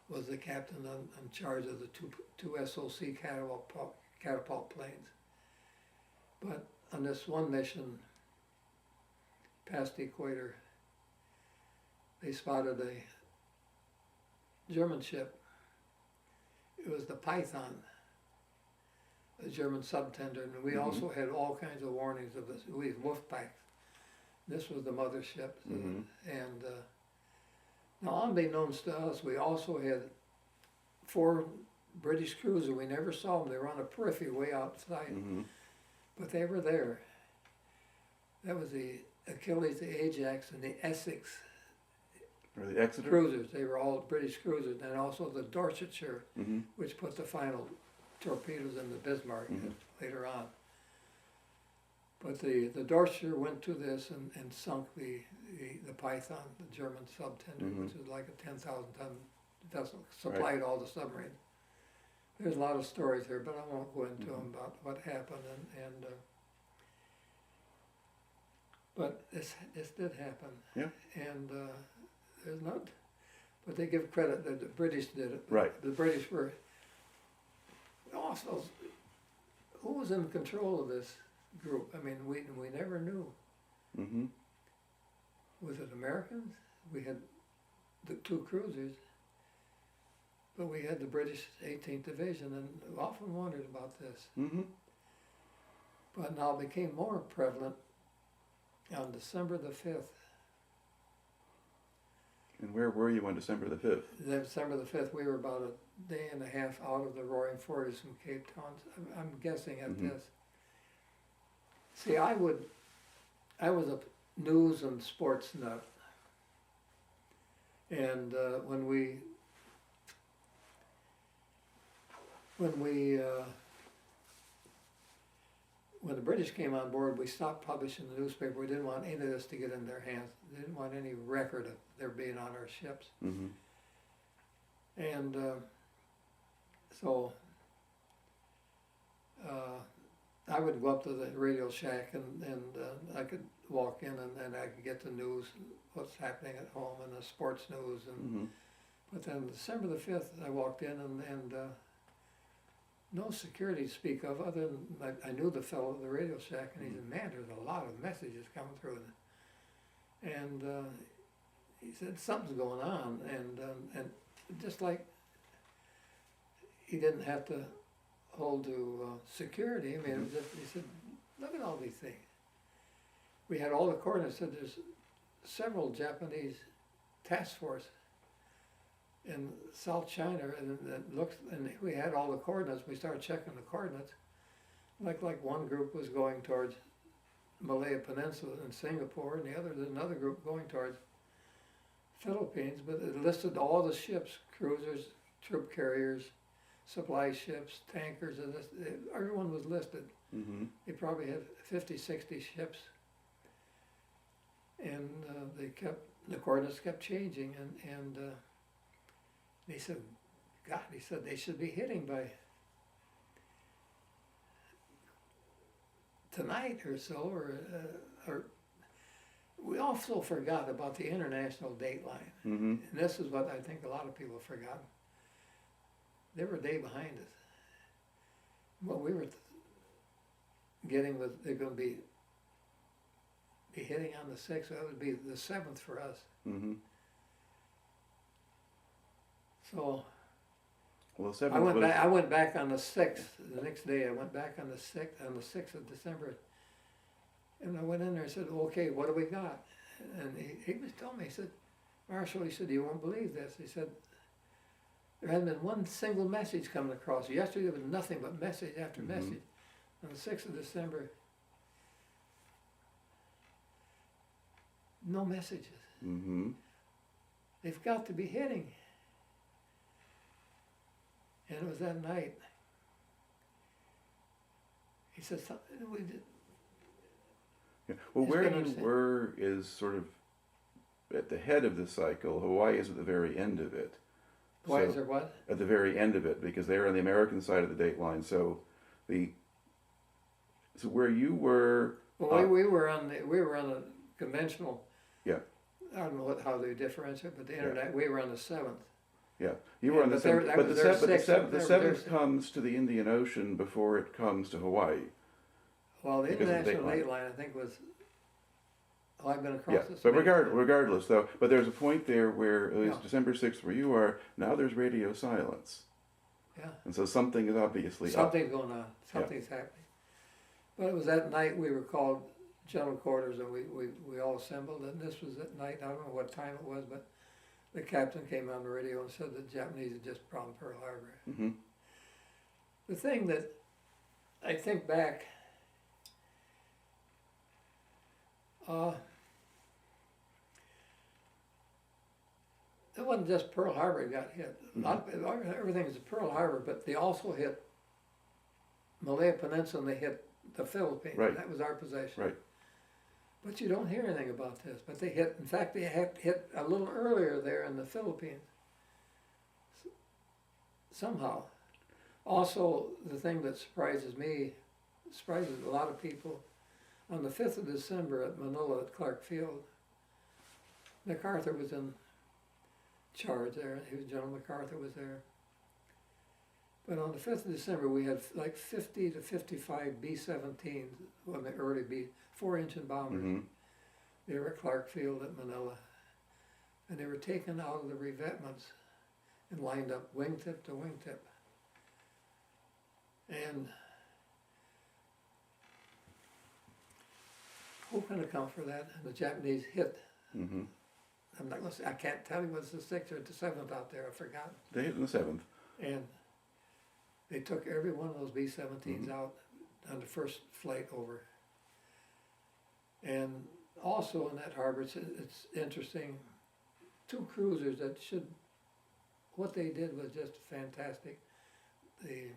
was the captain in charge of the two SOC catapult planes. But on this one mission past the equator, they spotted a German ship. It was the Python, a German subtender, and we Mhm. also had all kinds of warnings of this. We had wolf packs. This was the mothership, Mhm. and now unbeknownst to us, we also had 4 British cruisers. We never saw them; they were on the periphery, way outside, Mm-hmm. but they were there. That was the Achilles, the Ajax, and the Essex Or the Exeter? cruisers. They were all British cruisers, and also the Dorsetshire, Mm-hmm. which put the final torpedoes in the Bismarck Mhm. later on. But the Dorsetshire went to this and sunk the Python, the German subtender, Mhm. which was like a 10,000-ton vessel, supplied all the submarines. There's a lot of stories here, but I won't go into them about what happened but this did happen. Yeah. And there's not, but they give credit that the British did it. Right. The British were also, who was in control of this group? I mean, we never knew. Mm-hmm. Was it Americans? We had the 2 cruisers, but we had the British 18th Division, and we often wondered about this. Mm-hmm. But now it became more prevalent on December the 5th. And where were you on December the 5th? December the 5th, we were about a day and a half out of the Roaring Forties from Cape Town. I'm guessing at Mhm. this. See, I was a news and sports nut. And when the British came on board, we stopped publishing the newspaper. We didn't want any of this to get in their hands. They didn't want any record of their being on our ships. Mm-hmm. And so I would go up to the radio shack and I could walk in and I could get the news, what's happening at home and the sports news. And But then December the 5th, I walked in and no security to speak of other than I knew the fellow at the radio shack and he said, man, there's a lot of messages coming through. And he said, something's going on. And just like he didn't have to hold to security. I mean, it was just, he said, look at all these things. We had all the coordinates. Said there's several Japanese task force in South China, and it looks, and we had all the coordinates. We started checking the coordinates. Like one group was going towards Malaya Peninsula and Singapore, and there's another group going towards Philippines. But it listed all the ships, cruisers, troop carriers, supply ships, tankers, and everyone was listed. They probably had 50, 60 ships. And the coordinates kept changing, and he said, God, he said they should be hitting by tonight or so, or we also forgot about the international date line. And this is what I think a lot of people forgot. They were a day behind us. What we were getting was they're going to be hitting on the 6th, so it would be the 7th for us. So well, the 7th I went back on the 6th. The next day I went back on the 6th of December. And I went in there and said, okay, what do we got? And he was telling me, he said, Marshall, he said, you won't believe this. He said, there hadn't been one single message coming across. Yesterday there was nothing but message after message. On the 6th of December, no messages. They've got to be hitting. And it was that night. He said, we did. Yeah. Well, where you were is sort of at the head of the cycle. Hawaii is at the very end of it. Why is there what? At the very end of it, because they're on the American side of the date line. So where you were. Well, we were on a conventional. Yeah. I don't know how they differentiate, but the internet. We were on the 7th. Yeah, you were on the 7th. But the 7th comes to the Indian Ocean before it comes to Hawaii. Well, the international date line, I think, was. Oh, I've been across this. But regardless, though, but there's a point there where it was December 6th, where you are. Now there's radio silence. Yeah. And so something is obviously something's going on. Something's happening. But it was that night we were called general quarters, and we all assembled. And this was at night. I don't know what time it was, but the captain came on the radio and said the Japanese had just bombed Pearl Harbor. The thing that I think back. It wasn't just Pearl Harbor that got hit. Everything was Pearl Harbor, but they also hit Malaya Peninsula and they hit the Philippines. Right. That was our possession. Right. But you don't hear anything about this. But they hit, in fact, they had hit a little earlier there in the Philippines. Somehow. Also, the thing that surprises me, surprises a lot of people, on the 5th of December at Manila at Clark Field, MacArthur was in charge there. General MacArthur was there. But on the 5th of December, we had like 50 to 55 B-17s, well, the early 4-engine bombers. They were at Clark Field at Manila. And they were taken out of the revetments and lined up wingtip to wingtip. And who can account for that? And the Japanese hit. I'm not going to say, I can't tell you what's the 6th or the 7th out there, I've forgotten. They hit in the 7th. And they took every one of those B-17s out on the first flight over. And also in that harbor, it's interesting, 2 cruisers that what they did was just fantastic. The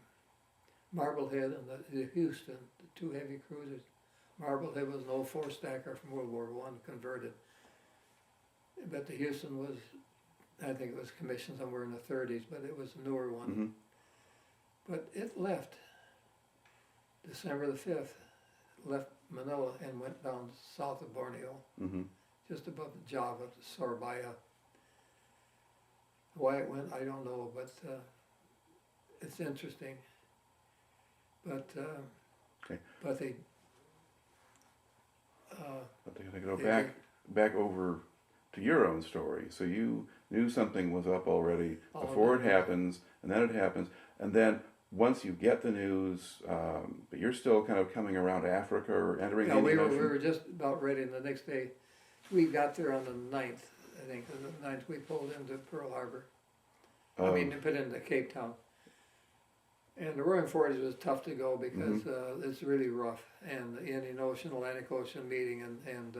Marblehead and the Houston, the 2 heavy cruisers. Marblehead was an old 4-stacker from World War I, converted. But the Houston was, I think it was commissioned somewhere in the 30s, but it was a newer one. But it left December the 5th, left Manila and went down south of Borneo, Mm-hmm. just above Java, Surabaya. Why it went, I don't know, but it's interesting. But Okay. but they But they're going to go Yeah. back over to your own story. So you knew something was up already Oh, before it no. happens, and then it happens, and then once you get the news, but you're still kind of coming around Africa or entering yeah, the we Indian were Ocean. just about ready, and the next day, we got there on the 9th, I think, on the 9th we pulled into Pearl Harbor. I mean, put into Cape Town. And the Roaring Forties was tough to go because it's really rough, and the Indian Ocean, Atlantic Ocean meeting, and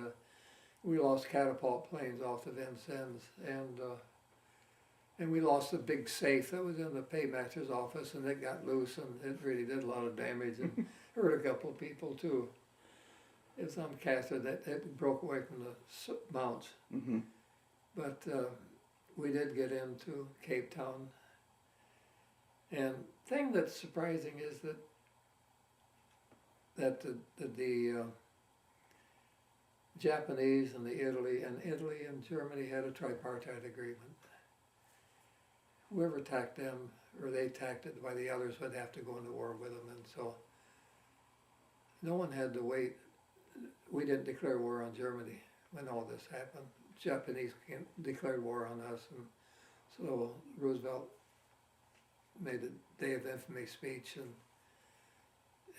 we lost catapult planes off the Vincennes, and we lost a big safe that was in the paymaster's office, and it got loose, and it really did a lot of damage and hurt a couple of people too. It was uncasted, that it broke away from the mounts, Mm-hmm. but we did get into Cape Town. And thing that's surprising is that the Japanese and Italy and Germany had a tripartite agreement. Whoever attacked them, or they attacked it by the others, would have to go into war with them, and so no one had to wait. We didn't declare war on Germany when all this happened. Japanese declared war on us, and so Roosevelt made a Day of Infamy speech,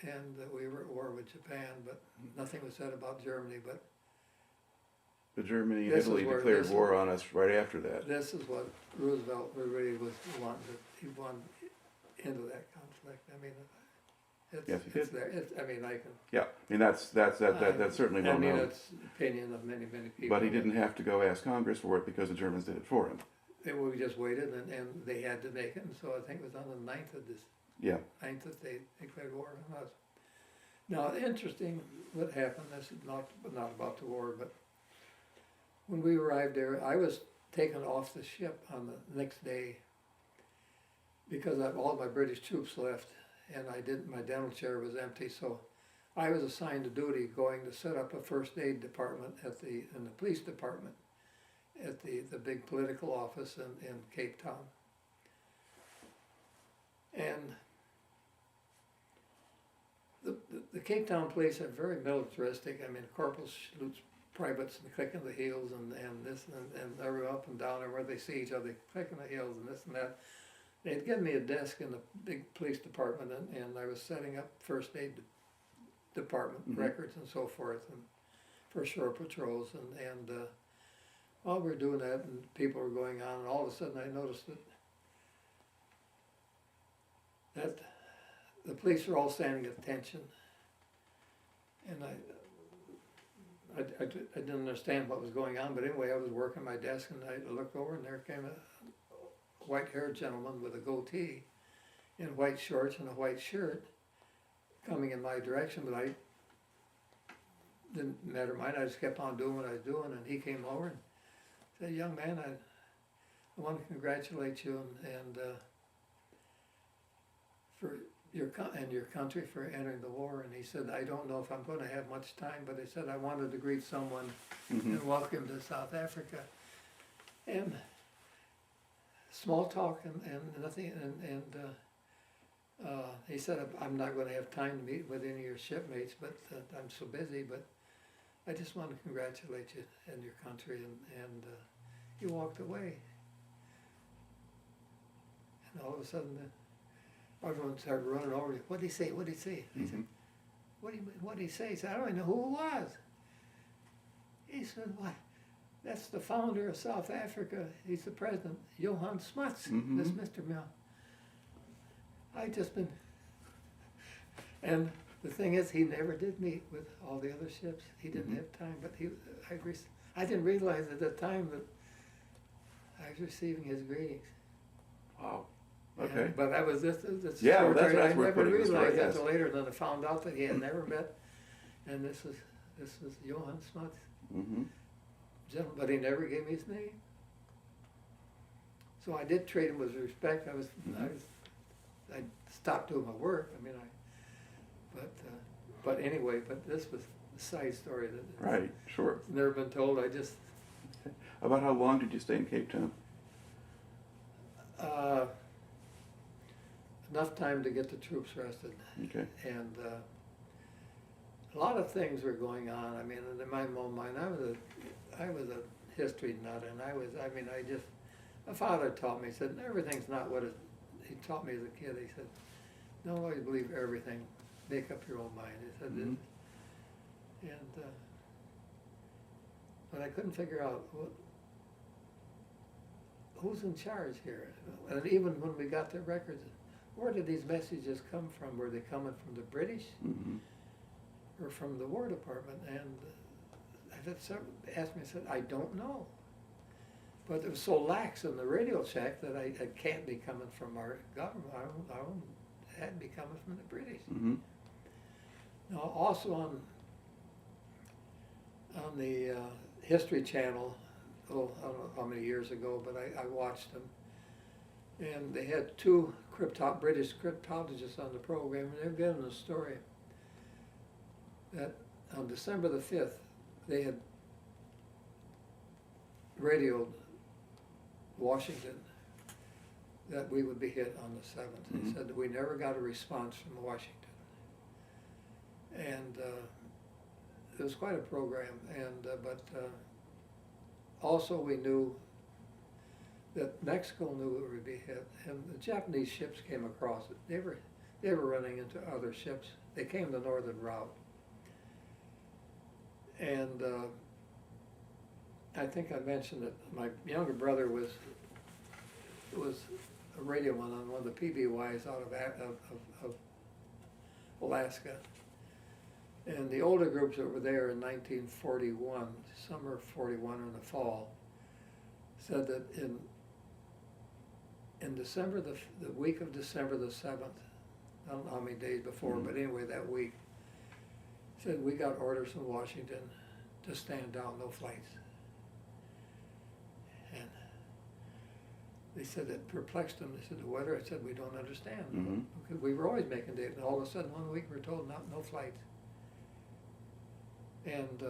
and we were at war with Japan, but nothing was said about Germany. But Germany and This is Italy where- declared this war on us right after that. this is what Roosevelt really was wanting. He wanted into that conflict. I mean, Yes, he it's did. there. I mean, I can. Yeah, I mean that's certainly well I mean, known. it's the opinion of many people. But he didn't have to go ask Congress for it because the Germans did it for him. And we just waited, and they had to make it. And so I think it was on the 9th of this. Yeah. 9th that they declared war on us. Now, interesting what happened. This is not about the war, but when we arrived there, I was taken off the ship on the next day because all my British troops left, and my dental chair was empty. So I was assigned to duty going to set up a first aid department in the police department at the big political office in Cape Town. And the Cape Town police are very militaristic. I mean, corporals salutes privates and clicking the heels and this and they're up and down, and where they see each other, clicking the heels and this and that. They'd given me a desk in the big police department, and I was setting up first aid department records and so forth, and for shore patrols, and while we were doing that, and people were going on, and all of a sudden I noticed that the police were all standing at attention, and I didn't understand what was going on, but anyway, I was working my desk, and I looked over, and there came a white-haired gentleman with a goatee in white shorts and a white shirt coming in my direction, but I didn't matter mine. I just kept on doing what I was doing, and he came over and said, "Young man, I want to congratulate you and for your country for entering the war." And he said, "I don't know if I'm going to have much time, but he said I wanted to greet someone and welcome to South Africa." And small talk and nothing, and he said, "I'm not going to have time to meet with any of your shipmates, but I'm so busy, but I just want to congratulate you and your country," and he walked away. And all of a sudden, everyone started running over. "What did he say? What did he say?" I said, what did he say?" He said, "I don't even know who it was." He said, "What? That's the founder of South Africa. He's the president, Johann Smuts, this Mr. Mill." I just been, and the thing is, he never did meet with all the other ships. He didn't have time, but I didn't realize at the time that I was receiving his greetings. Wow. Okay. And, but I was just, Yeah, well, that's I worth never putting in the story, realized that yes. till later. Then I found out that he had never met, and this was Johann Smuts, gentleman, but he never gave me his name. So I did treat him with respect. I stopped doing my work. I mean, But anyway, but this was a side story that Right, sure. has never been told. I just, About how long did you stay in Cape Town? enough time to get the troops rested. Okay. And a lot of things were going on. I mean, in my own mind, I was a history nut, and my father taught me, he said, everything's not what he taught me as a kid. He said, don't always believe everything, make up your own mind. He said, Mhm. But I couldn't figure out who's in charge here. And even when we got the records, where did these messages come from? Were they coming from the British Mhm. or from the War Department? And asked me, I said, I don't know. But it was so lax in the radio check that it can't be coming from our government. It had to be coming from the British. Mhm. Now, also on the History Channel, I don't know how many years ago, but I watched them. And they had two British cryptologists on the program, and they were giving a story that on December the 5th, they had radioed Washington that we would be hit on the 7th. They Mhm. said that we never got a response from Washington. And it was quite a program, but also we knew that Mexico knew it would be hit, and the Japanese ships came across it. They were running into other ships. They came the northern route, and I think I mentioned that my younger brother was a radioman on one of the PBYs out of Alaska. And the older groups that were there in 1941, summer of 41 in the fall, said that in December, the week of December the 7th, I don't know how many days before, but anyway, that week, said we got orders from Washington to stand down, no flights. And they said it perplexed them. They said, the weather, I said, we don't understand. Mhm. Because we were always making dates, and all of a sudden, one week, we're told no flights. And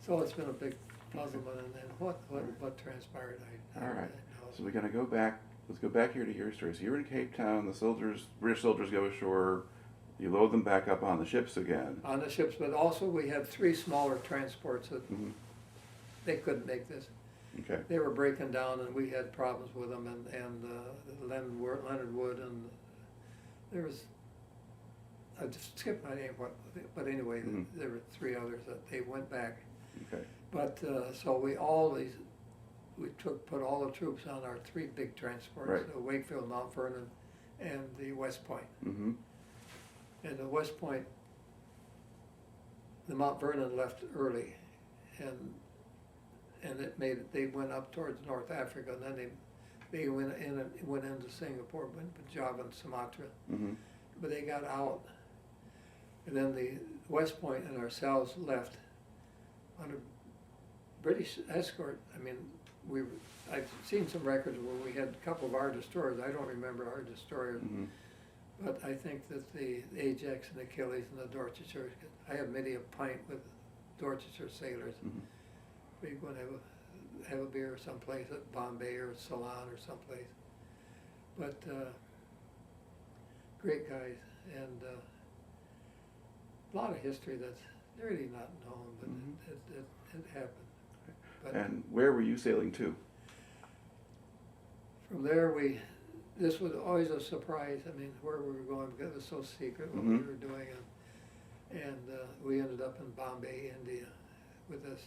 so it's been a big puzzlement, and then what transpired, I All right. don't know. So we're gonna go back. Let's go back here to your story. So you're in Cape Town. The British soldiers go ashore. You load them back up on the ships again. On the ships, but also we had three smaller transports that Mhm. they couldn't make this. Okay. They were breaking down, and we had problems with them, and Leonard Wood, and there was, I just skipped my name, but anyway, Mhm. there were three others that they went back. Okay. But, so we put all the troops on our three big transports, Right. the Wakefield, Mount Vernon, and the West Point. Mhm. And the West Point, the Mount Vernon left early, and they went up towards North Africa, and then they went into Singapore, went to Java and Sumatra, Mhm. but they got out. And then the West Point and ourselves left on a British escort. I mean, I've seen some records where we had a couple of our destroyers. I don't remember our destroyers, Mhm. but I think that the Ajax and Achilles and the Dorchester, I had many a pint with Dorchester sailors. Mhm. We'd go and have a beer someplace at Bombay or Ceylon or someplace. But great guys, and a lot of history that's really not known, but Mhm. it happened. But And where were you sailing to? from there, this was always a surprise. I mean, where we were going, because it was so secret what we Mhm. were doing, and we ended up in Bombay, India, with the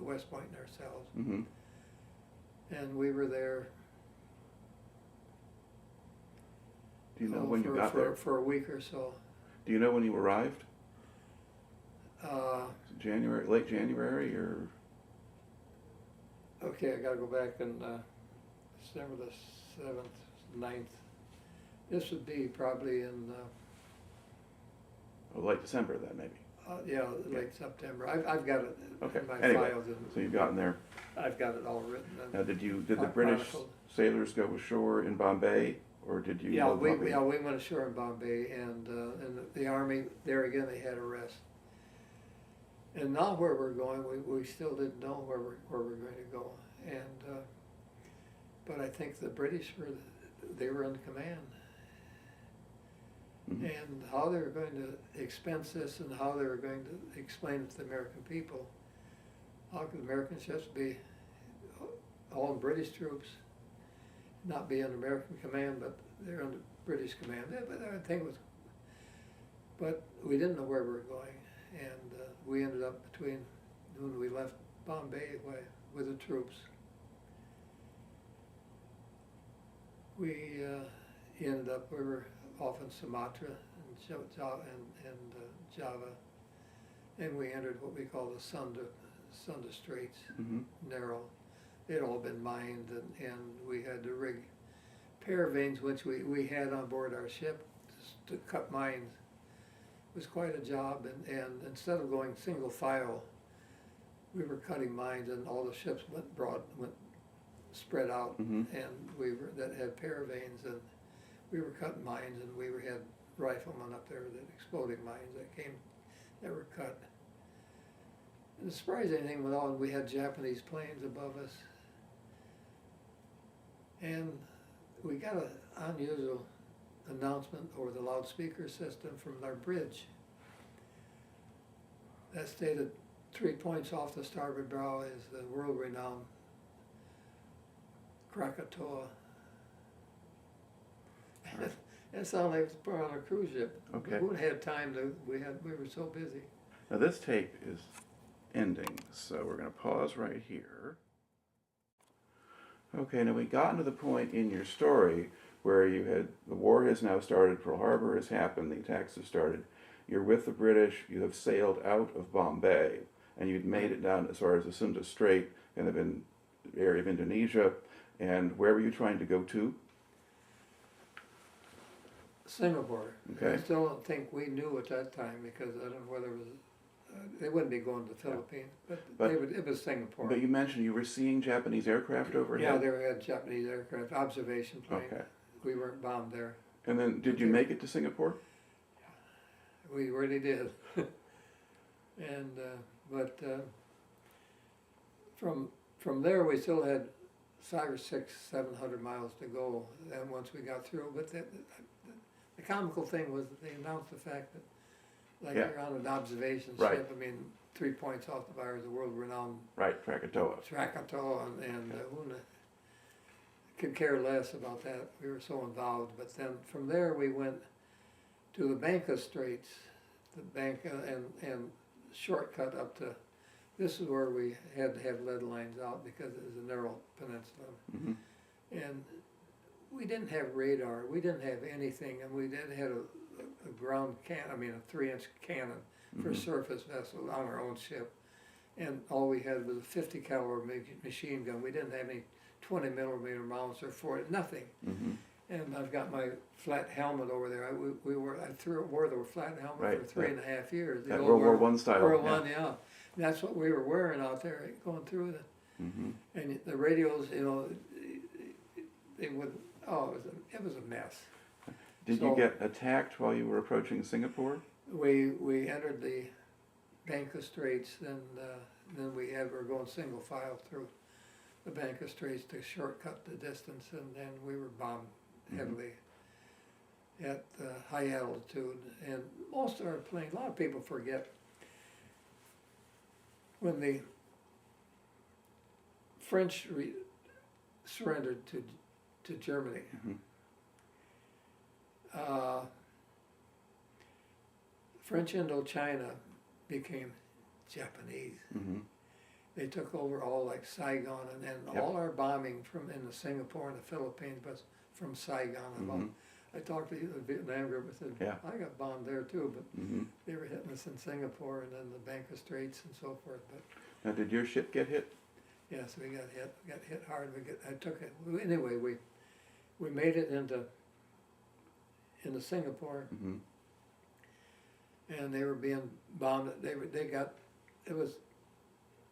West Point and ourselves, Mhm. and we were there. Do you know when you got for there? for a week or so. Do you know when you arrived? Uh, January, late January, or? Okay, I gotta go back and, December the 7th, 9th. This would be probably in, Oh, late December then, maybe. yeah, late September. I've got it Okay. in my Anyway, files, so you've gotten there. I've got it all written. Now, did the Chron- British chronicled. sailors go ashore in Bombay or did you? Yeah, load Bombay? we went ashore in Bombay, and the Army, there again, they had a rest. And now where we're going, we still didn't know where we're going to go. And, but I think the British they were in command. Mhm. And how they were going to expense this and how they were going to explain it to the American people. How could American ships be all British troops, not be under American command, but they're under British command? Yeah, but I think it was, but we didn't know where we were going, and we ended up between when we left Bombay with the troops. We ended up, we were off in Sumatra and Java, and we entered what we call the Sunda Straits, Mhm. narrow. They'd all been mined, and we had to rig paravanes, which we had on board our ship to cut mines. It was quite a job, and instead of going single file, we were cutting mines, and all the ships went spread out, Mhm. and that had paravanes, and we were cutting mines, and we had riflemen up there that exploding mines that were cut. And the surprising thing with all, we had Japanese planes above us, and we got an unusual announcement over the loudspeaker system from our bridge that stated 3 points off the starboard bow is the world-renowned Krakatoa. Right. It sounded like it was put on a cruise ship. Okay. We wouldn't have time to. We were so busy. Now this tape is ending, so we're going to pause right here. Okay, now we gotten to the point in your story where you had the war has now started, Pearl Harbor has happened, the attacks have started. You're with the British, you have sailed out of Bombay, and you'd made it down as far as the Sunda Strait and have been area of Indonesia. And where were you trying to go to? Singapore. Okay. I still don't think we knew at that time because I don't know whether it was. They wouldn't be going to the Philippines, but it was Singapore. But you mentioned you were seeing Japanese aircraft overhead? Yeah, there had Japanese aircraft, observation plane. Okay. We weren't bombed there. And then did you make it to Singapore? We really did. And, from there we still had 500 or 700 miles to go. And once we got through, but the comical thing was that they announced the fact that, like Yeah. you're on an observation Right. ship. I mean, 3 points off the bar is a world-renowned Right, Krakatoa. Krakatoa, and who could care less about that. We were so involved. But then from there we went to the Banca Straits, and shortcut up to. This is where we had to have lead lines out because it was a narrow peninsula, Mm-hmm. and we didn't have radar. We didn't have anything, and we did had a ground a 3-inch cannon for a surface vessel on our own ship, and all we had was a 50 caliber machine gun. We didn't have any 20 millimeter rounds or nothing. Mm-hmm. And I've got my flat helmet over there. I wore the flat helmet Right, for 3.5 years. The That old World War I style. World War I, yeah. And that's what we were wearing out there, going through the. Mm-hmm. And the radios, they would. Oh, it was a mess. Did you get attacked while you were approaching Singapore? We entered the Banca Straits, and then we were going single file through the Banca Straits to shortcut the distance, and then we were bombed heavily at high altitude. And most of our planes, a lot of people forget, when the French surrendered to Germany, French Indochina became Japanese. Mm-hmm. They took over all like Saigon, and then all our bombing in the Singapore and the Philippines was from Saigon. I talked to the Vietnam group and said, I got bombed there too, but they were hitting us in Singapore and then the Banca Straits and so forth. But now, did your ship get hit? yes, we got hit. We got hit hard. I took it anyway. We made it into Singapore, and they were being bombed. It was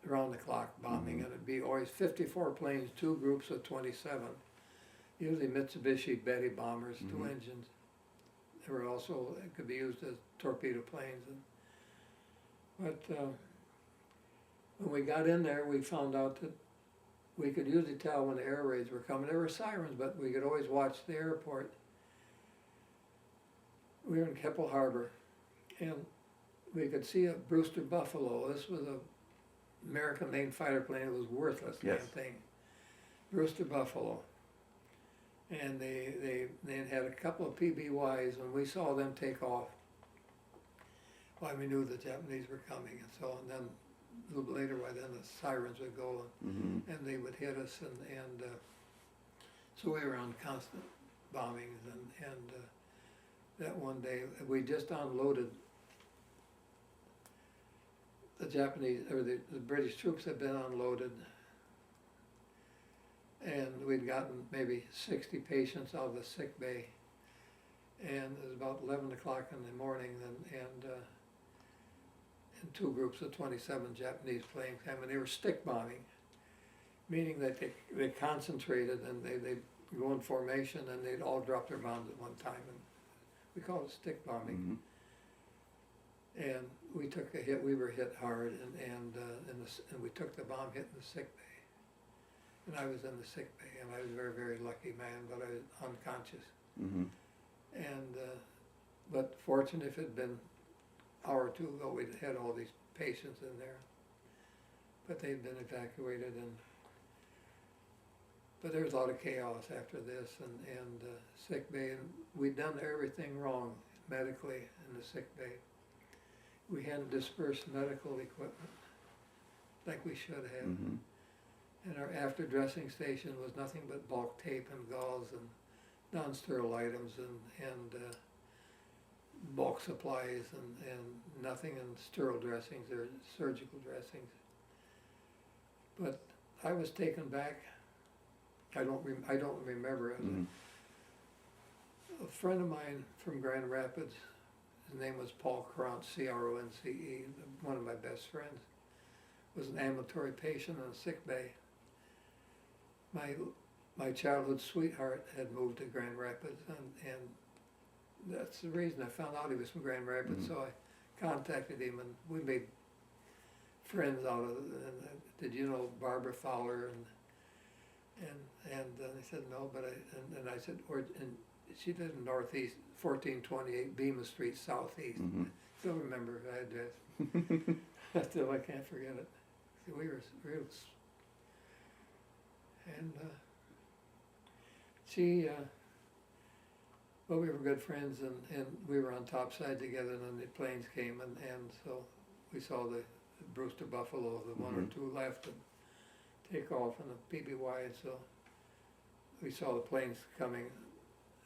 around the clock bombing, and it'd be always 54 planes, 2 groups of 27, usually Mitsubishi Betty bombers, two Mhm. engines. They were also, it could be used as torpedo planes. But when we got in there, we found out that we could usually tell when the air raids were coming. There were sirens, but we could always watch the airport. We were in Keppel Harbor, and we could see a Brewster Buffalo. This was a American-made fighter plane. It was worthless, Yes. damn thing. Brewster Buffalo. And they had a couple of PBYs, and we saw them take off. Well, we knew the Japanese were coming, and so, and then a little later, by then the sirens would go, Mhm. and they would hit us, and so we were on constant bombings, and that one day, we just unloaded the Japanese, or the British troops had been unloaded, and we'd gotten maybe 60 patients out of the sick bay, and it was about 11 o'clock in the morning, and two groups of 27 Japanese planes came, and they were stick bombing, meaning that they concentrated and they'd go in formation and they'd all drop their bombs at one time, and we call it stick bombing. Mhm. And we took a hit, we were hit hard, and we took the bomb hit in the sick bay. And I was in the sick bay, and I was a very, very lucky man, but I was unconscious. Mhm. And, but fortunate if it had been an hour or two ago, we'd had all these patients in there. But they'd been evacuated, but there was a lot of chaos after this, and sick bay, and we'd done everything wrong medically in the sick bay. We hadn't dispersed medical equipment like we should have. Mhm. And our after dressing station was nothing but bulk tape and gauze and non-sterile items and bulk supplies and nothing in sterile dressings or surgical dressings. But I was taken back. I don't remember it. Mhm. A friend of mine from Grand Rapids, his name was Paul Cronce, C-R-O-N-C-E, one of my best friends, was an ambulatory patient in a sick bay. My childhood sweetheart had moved to Grand Rapids, and that's the reason I found out he was from Grand Rapids. Mhm. So I contacted him, and we made friends out of it. And did you know Barbara Fowler? And he said no, but I said, and she lived in Northeast, 1428 Bemis Street, Southeast. Mhm. Still remember her address. Still, I can't forget it. So we were real. And well, we were good friends, and we were on topside together, and then the planes came, and so we saw the Brewster Buffalo, the one or Mhm. two left, and take off in the PBY, and so we saw the planes coming,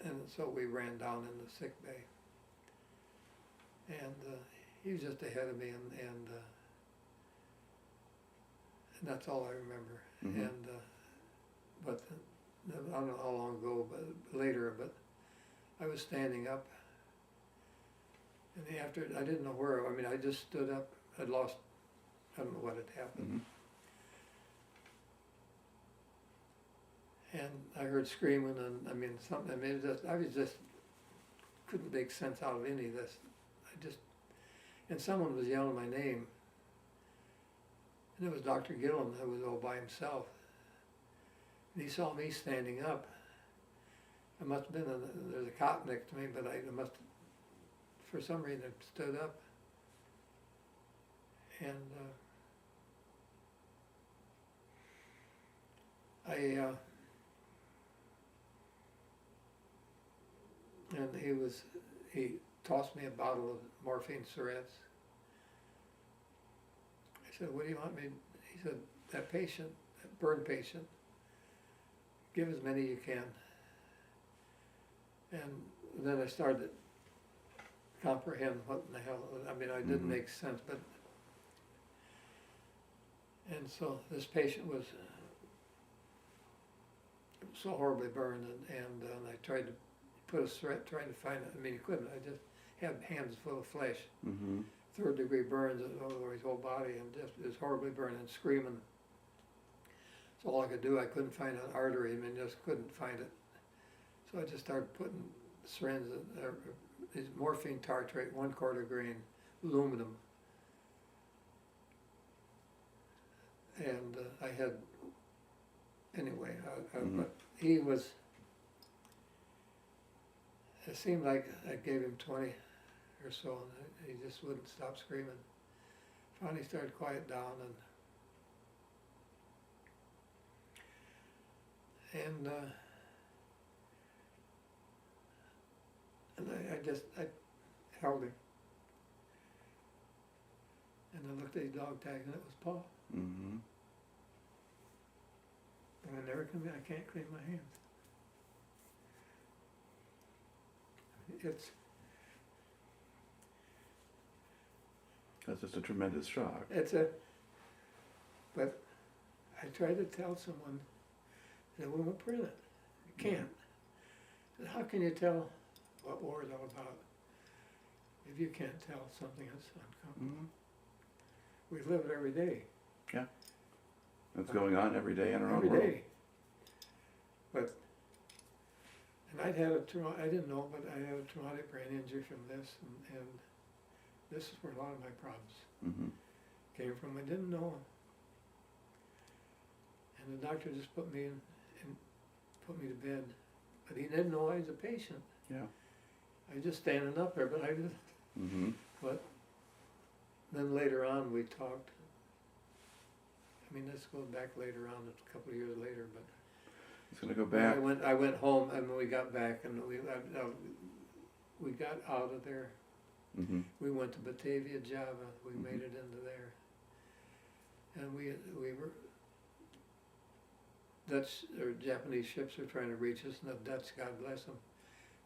and so we ran down in the sick bay. And he was just ahead of me, and that's all I remember. Mhm. And but I don't know how long ago, but later, but I was standing up, and after, I didn't know where, I mean, I just stood up, I'd lost, I don't know what had happened. Mhm. And I heard screaming, and I mean, something, I mean, I was just, couldn't make sense out of any of this. And someone was yelling my name, and it was Dr. Gillum, who was all by himself. And he saw me standing up. I must have been, there's a cot next to me, but I must, for some reason, I stood up. And he tossed me a bottle of morphine syringes. I said, what do you want me, he said, that patient, that burn patient, give as many you can. And then I started to comprehend what in the hell, I mean, it didn't Mhm. make sense, but, and so this patient was so horribly burned, and I tried to put a syringe, trying to find it, I mean, you couldn't, I just had hands full of flesh. Mhm. Third degree burns all over his whole body, and just was horribly burned and screaming. So all I could do, I couldn't find an artery, I mean, just couldn't find it. So I just started putting syringes, these morphine tartrate, 1/4 grain, aluminum. And I had, anyway, but he was, it seemed like I gave him 20 or so, and he just wouldn't stop screaming. Finally started quiet down, and I held him, and I looked at his dog tag, and it was Paul. Mm-hmm. And I never come in, I can't clean my hands. That's just a tremendous shock. But I tried to tell someone that we won't print it. You can't. How can you tell what war is all about if you can't tell something that's uncomfortable? Mm-hmm. We live it every day. Yeah. It's going on every day in our own Every world. day. But, and I didn't know, but I had a traumatic brain injury from this, and this is where a lot of my problems came from. I didn't know. And the doctor just put me put me to bed. But he didn't know I was a patient. Yeah. I was just standing up there, but I didn't. Mm-hmm. But then later on we talked. I mean, this goes back later on, a couple of years later, but It's going to go back. I went home, and we got back, and we got out of there. Mm-hmm. We went to Batavia, Java. We made it into there, and we were Dutch or Japanese ships were trying to reach us, and the Dutch, God bless them,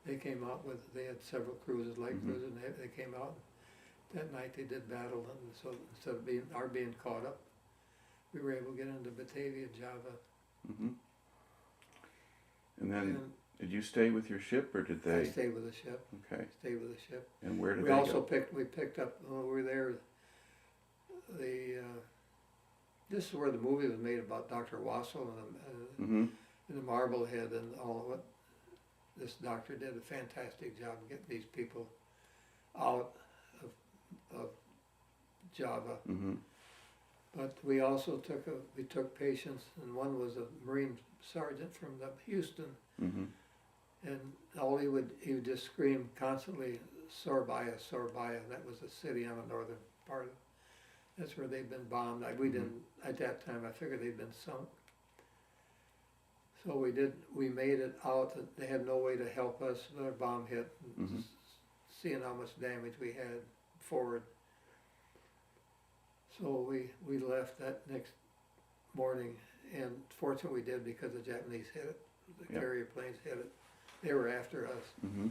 they came out with, they had several cruises, light cruises, and they came out. That night they did battle, and so instead of being caught up, we were able to get into Batavia, Java. Mm-hmm. And then, did you stay with your ship, or did they? I stayed with the ship. Okay. Stayed with the ship. And where did We they also go? picked up when we were there. This is where the movie was made about Dr. Wassel and the Marblehead and all of what this doctor did a fantastic job of getting these people out of Java. Mm-hmm. But we also took patients, and one was a Marine sergeant from Houston, Mm-hmm. and all he would just scream constantly, Sorbaya, Sorbaya. That was a city on the northern part of. That's where they'd been bombed. We didn't at that time. I figured they'd been sunk. So we made it out. They had no way to help us. Our bomb hit. Seeing how much damage we had forward. So we left that next morning, and fortunately we did, because the Japanese hit it. The carrier planes hit it. They were after us. Mm-hmm.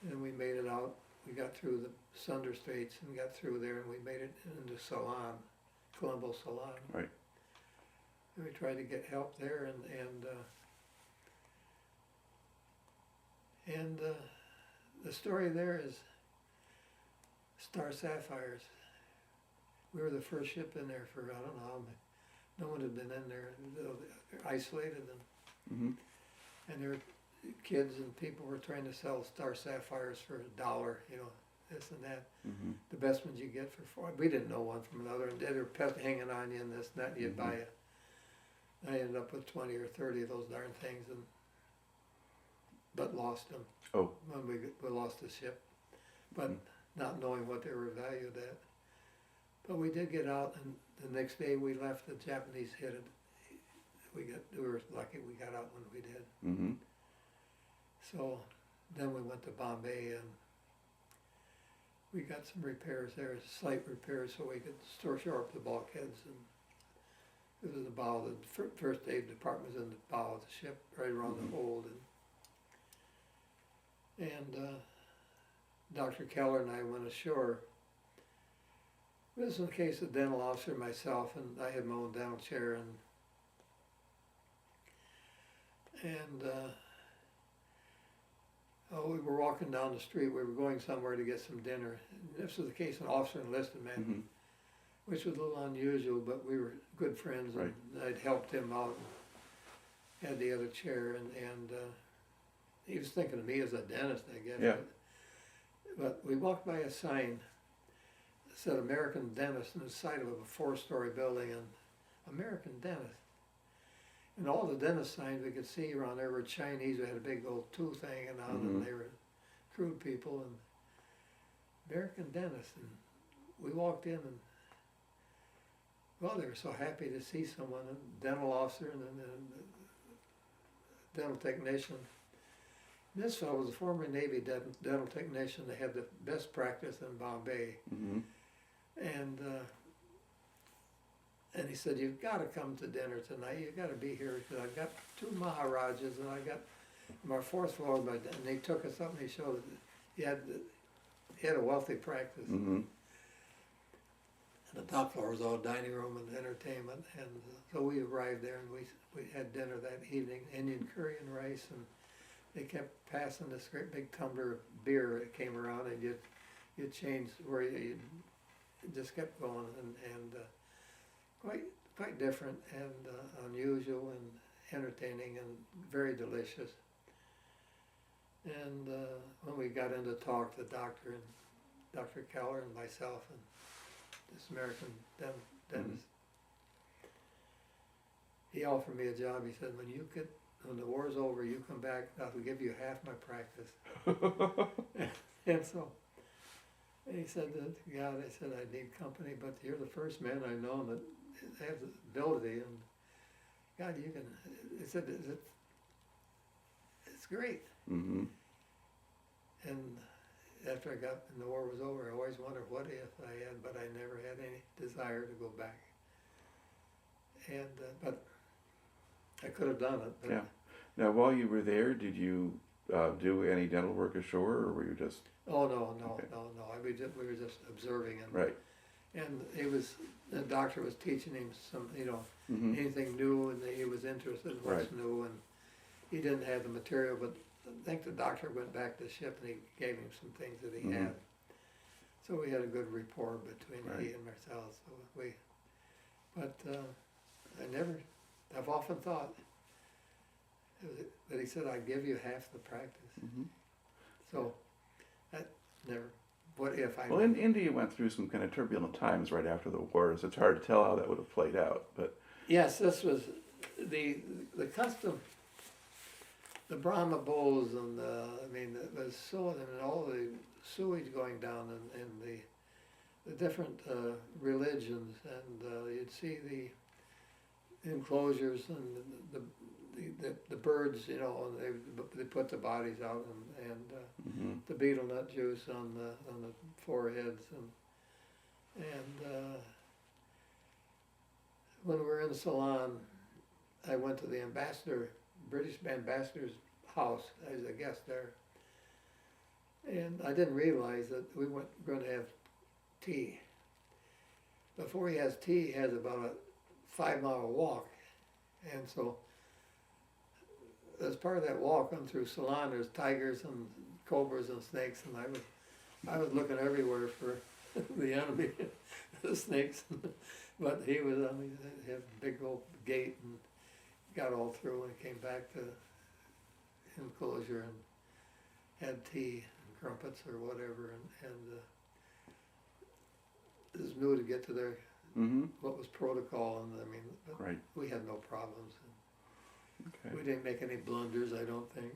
And we made it out. We got through the Sunder Straits and got through there, and we made it into Ceylon, Colombo, Ceylon. Right. And we tried to get help there, and the story there is Star Sapphires. We were the first ship in there for, I don't know how many. No one had been in there. They're isolated, and there were kids and people were trying to sell Star Sapphires for $1, this and that. The best ones you get for $4. We didn't know one from another, and they were hanging on you and this and that, and you'd buy it. I ended up with 20 or 30 of those darn things, but lost them. Oh. When we lost the ship, but not knowing what they were valued at. But we did get out, and the next day we left. The Japanese hit it. We were lucky we got out when we did. Mm-hmm. So then we went to Bombay, and we got some repairs there, slight repairs, so we could shore up the bulkheads. And it was the bow. The first aid department was in the bow of the ship, right around the hold, and Dr. Keller and I went ashore. This was in the case of dental officer, myself, and I had my own dental chair, and we were walking down the street. We were going somewhere to get some dinner. And this was the case of an officer enlisted man, which was a little unusual, but we were good friends, and I'd helped him out, and had the other chair, and he was thinking of me as a dentist, I guess. Yeah. But we walked by a sign that said American Dentist on the side of a 4-story building, and American Dentist. And all the dentist signs we could see around there were Chinese who had a big old tooth hanging out, and they were crude people, and American Dentist. And we walked in, and well, they were so happy to see someone, a dental officer and a dental technician. This fellow was a former Navy dental technician. They had the best practice in Bombay. And he said, "You've got to come to dinner tonight. You've got to be here because I've got 2 Maharajas and I got my 4th floor." And they took us up and he showed that he had a wealthy practice. And the top floor was all dining room and entertainment. And so we arrived there and we had dinner that evening, Indian curry and rice. And they kept passing this great big tumbler of beer that came around, and you'd change where you just kept going, and quite different and unusual and entertaining and very delicious. And when we got into talk, the doctor and Dr. Keller and myself and this American dentist, he offered me a job. He said, when the war's over, you come back, I'll give you half my practice. And so, and he said to God, I said, I need company, but you're the first man I've known that has the ability, and God, you can, he said, it's great. And after I got, and the war was over, I always wondered what if I had, but I never had any desire to go back. And, but I could have done it. But yeah. Now, while you were there, did you do any dental work ashore, or were you just? Oh no. Okay. We were just observing, and Right. And the doctor was teaching him some, anything new, and he was interested in what's new, and he didn't have the material, but I think the doctor went back to the ship and he gave him some things that he had. So we had a good rapport between he and ourselves. So I've often thought, but he said, I'd give you half the practice. So that never, what if I... Well, India went through some kind of turbulent times right after the war, so it's hard to tell how that would have played out. But yes, this was the custom, the Brahma bowls, and it was so, and all the sewage going down, and the different religions, and you'd see the enclosures and the birds, they put the bodies out, and the betel nut juice on the foreheads, and when we were in Ceylon, I went to the British ambassador's house as a guest there, and I didn't realize that we weren't going to have tea. Before he has tea, he has about a 5-mile walk, and so as part of that walk on through Ceylon, there's tigers and cobras and snakes, and I was looking everywhere for the enemy, the snakes, but he was on a big old gate and got all through and came back to enclosure and had tea and crumpets or whatever, and it was new to get to their what was protocol, and but we had no problems. Okay. We didn't make any blunders, I don't think.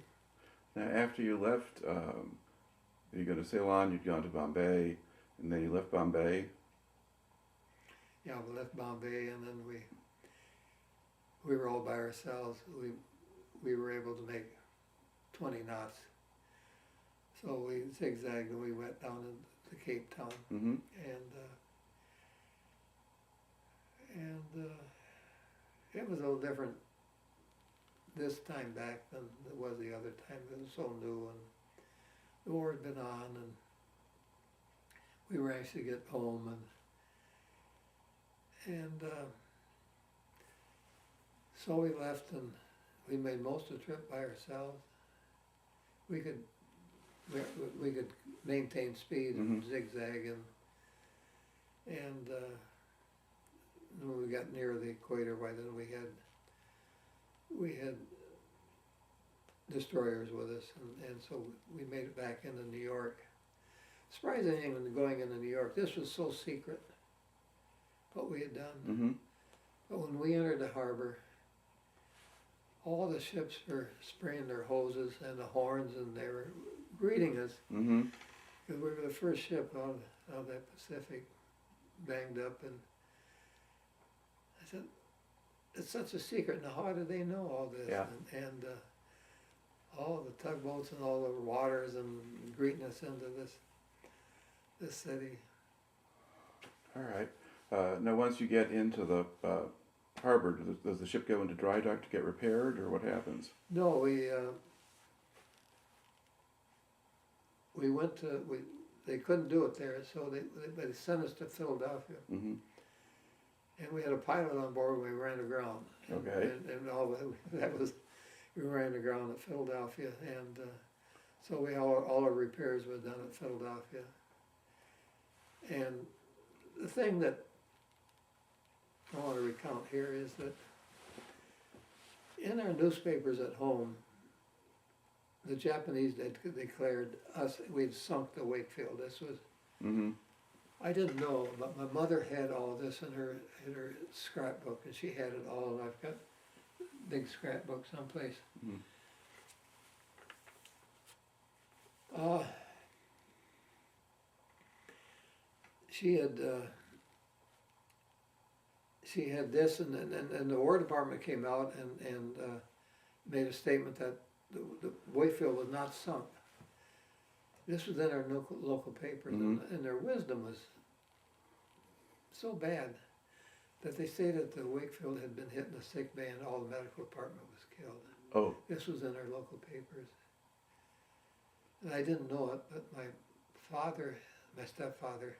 Now, after you left, you go to Ceylon, you'd gone to Bombay, and then you left Bombay. Yeah, we left Bombay, and then we were all by ourselves. We were able to make 20 knots. So we zigzagged and we went down to Cape Town, and it was a little different this time back than it was the other time. It was so new, and the war had been on, and we were anxious to get home, and so we left, and we made most of the trip by ourselves. We could maintain speed and zigzag, and when we got near the equator, by then we had destroyers with us, and so we made it back into New York. Surprising even going into New York. This was so secret, what we had done. Mm-hmm. But when we entered the harbor, all the ships were spraying their hoses and the horns, and they were greeting us. Mm-hmm. Because we were the first ship out of that Pacific, banged up, and I said, it's such a secret. Now, how do they know all this? Yeah. And all the tugboats and all the waters and greeting us into this city. All right. Now, once you get into the harbor, does the ship go into dry dock to get repaired, or what happens? No, we went to, they couldn't do it there, so they sent us to Philadelphia. Mm-hmm. And we had a pilot on board when we ran aground. Okay. And all that was, we ran aground at Philadelphia, and so all our repairs were done at Philadelphia. And the thing that I want to recount here is that in our newspapers at home, the Japanese had declared us, we'd sunk the Wakefield. This was, Mm-hmm. I didn't know, but my mother had all this in her scrapbook, and she had it all, and I've got a big scrapbook someplace. Mm-hmm. She had this, and the War Department came out and made a statement that the Wakefield was not sunk. This was in our local papers, Mm-hmm. and their wisdom was so bad that they stated the Wakefield had been hit in a sick bay and all the medical department was killed. Oh. This was in our local papers. And I didn't know it, but my stepfather,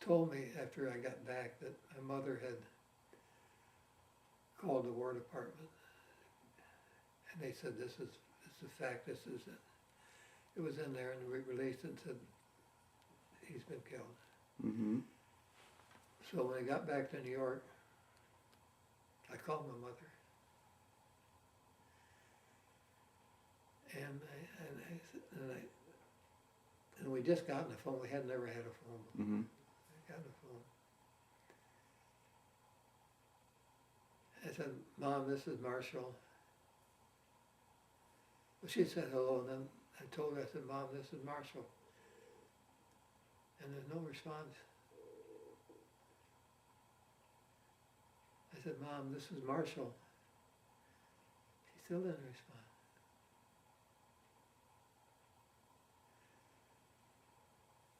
told me after I got back that my mother had called the War Department. And they said, this is a fact, this is it. It was in there, and we released it and said, he's been killed. Mm-hmm. So when I got back to New York, I called my mother. And we just got on the phone. We had never had a phone before. Mm-hmm. I got on the phone. I said, Mom, this is Marshall. Well, she said hello, and then I told her, I said, Mom, this is Marshall. And there's no response. I said, Mom, this is Marshall. She still didn't respond.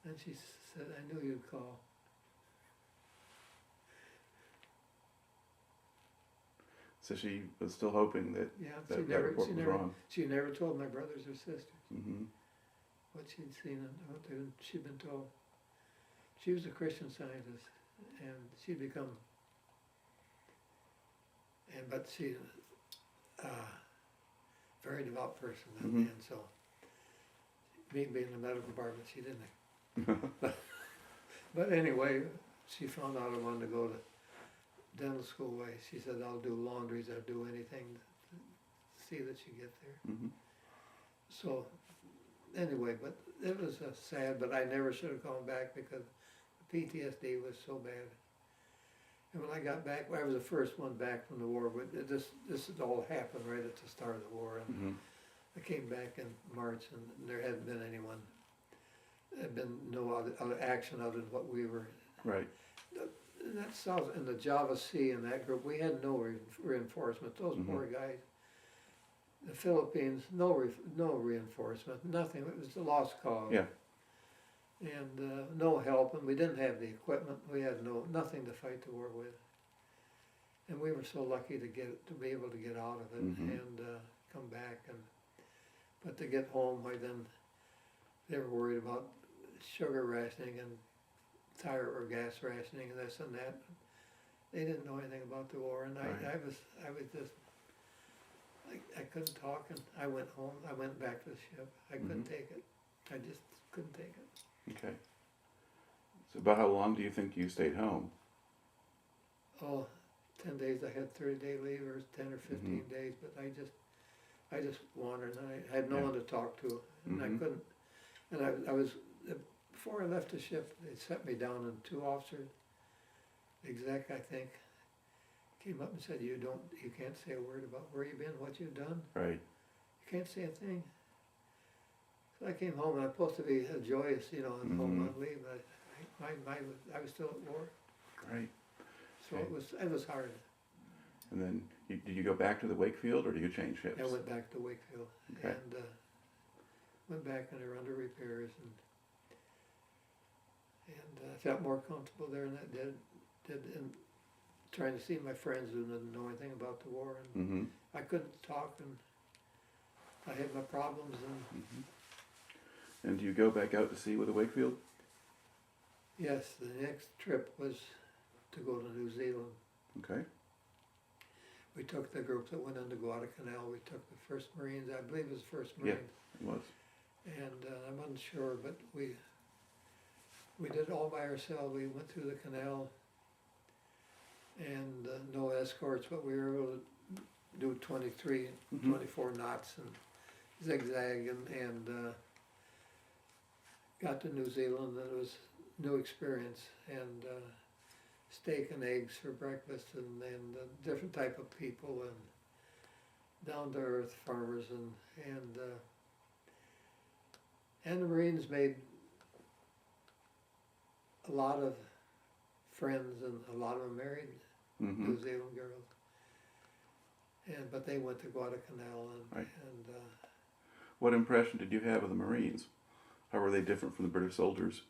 Then she said, I knew you'd call. So she was still hoping that Yeah, that report was wrong. she never told my brothers or sisters Mm-hmm. what she'd seen and what she'd been told. She was a Christian Scientist, and she'd become, but she, very devout person, Mhm. and so, me being in the medical department, she didn't. But anyway, she found out I wanted to go to dental school. She said, I'll do laundries, I'll do anything to see that you get there. Mm-hmm. So, anyway, but it was sad, but I never should have gone back because the PTSD was so bad. And when I got back, I was the first one back from the war, but this had all happened right at the start of the war. And Mm-hmm. I came back in March, and there hadn't been anyone, there had been no other action other than what we were. Right. In that south, in the Java Sea and that group, we had no reinforcement. Those Mhm. poor guys. The Philippines, no reinforcement, nothing. It was a lost cause. Yeah. And no help, and we didn't have the equipment. We had nothing to fight the war with. And we were so lucky to be able to get out of it Mhm. and come back. But to get home, then they were worried about sugar rationing and tire or gas rationing and this and that. They didn't know anything about the war, and Right. I was just, I couldn't talk, and I went home. I went back to the ship. I couldn't Mhm. take it. I just couldn't take it. Okay. So about how long do you think you stayed home? Oh, 10 days. I had 30-day leave, or 10 or 15 days, but I just wandered, and I had no Yeah. one to talk to, and I Mhm. couldn't, and I was, before I left the ship, they set me down, and two officers, exec, I think, came up and said, you can't say a word about where you've been, what you've done, Right. you can't say a thing. So I came home, and I'm supposed to be joyous, and home Mhm. on leave, but I was still at war, Right. so Okay. it was hard. And then, did you go back to the Wakefield, or did you change ships? I went back to Wakefield, Okay. and went back, and they're under repairs, and I felt more comfortable there than that and trying to see my friends who didn't know anything about the war, and Mm-hmm. I couldn't talk, and I had my problems, and Mm-hmm. And do you go back out to sea with the Wakefield? yes, the next trip was to go to New Zealand. Okay. We took the group that went into Guadalcanal, we took the first Marines, I believe it was the first Marines. It was. And I'm unsure, but we did it all by ourselves. We went through the canal, and no escorts, but we were able to do 23, Mhm. 24 knots and zigzag, and got to New Zealand, and it was a new experience, and steak and eggs for breakfast, and different type of people, and down to earth farmers, and the Marines made a lot of friends, and a lot of them married Mm-hmm. New Zealand girls. But they went to Guadalcanal, Right. and What impression did you have of the Marines? How were they different from the British soldiers?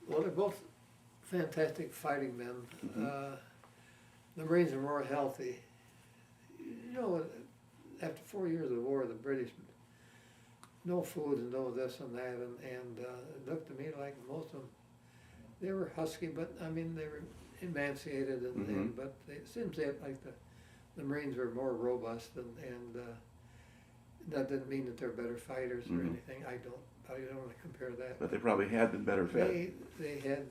Well, they're both fantastic fighting men. Mhm. The Marines are more healthy. After 4 years of the war, the British, no food and no this and that, and it looked to me like most of them, they were husky, but I mean, they were emaciated, Mhm. but it seems like the Marines were more robust, and that didn't mean that they're better fighters or Mhm. anything. I don't want to compare that. But they probably had been better fed. They had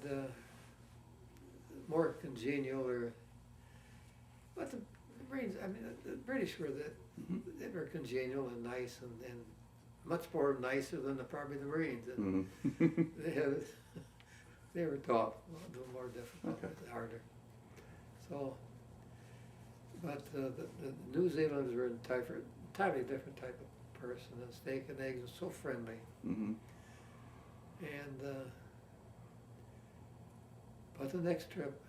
more congenial, but the Marines, I mean, the British were Mhm. they were congenial and nice, and much more nicer than probably the Marines. And Mhm. they were tough, a little more difficult, Okay. harder. So, but the New Zealanders were entirely different type of person, and steak and eggs was so friendly. Mhm. And but the next trip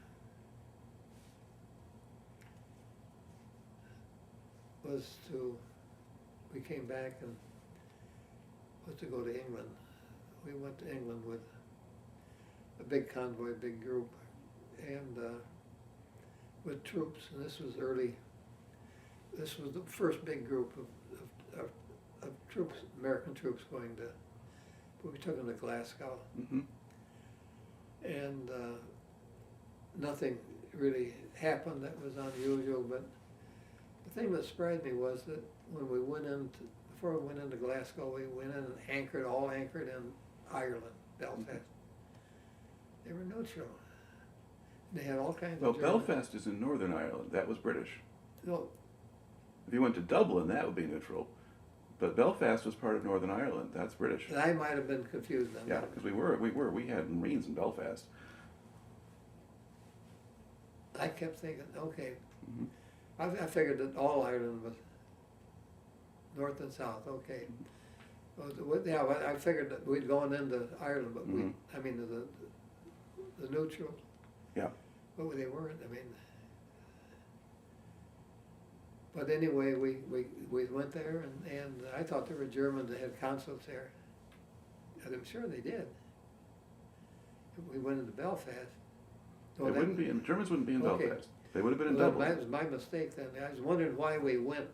we came back and was to go to England. We went to England with a big convoy, a big group, and with troops. And this was the first big group of troops, American troops going to. But we took them to Glasgow, Mhm. and nothing really happened that was unusual. But the thing that surprised me was that when we before we went into Glasgow, we went in and all anchored in Ireland, Belfast. They were neutral. They had all kinds Well, of German. Belfast is in Northern Ireland. That was British. No, If you went to Dublin, that would be neutral. But Belfast was part of Northern Ireland. That's British. I might have been confused on Yeah, that. because we had Marines in Belfast. I kept thinking, okay, Mhm. I figured that all Ireland was north and south. Okay, well, I figured that we'd gone into Ireland, but Mhm. I mean the neutral. Yeah. But they weren't. I mean, but anyway, we went there, and I thought there were Germans that had consulates there. And I'm sure they did. We went into Belfast. They wouldn't be in, Germans wouldn't be in Okay. Belfast. They would have been in Well, Dublin. that was my mistake then. I was wondering why we went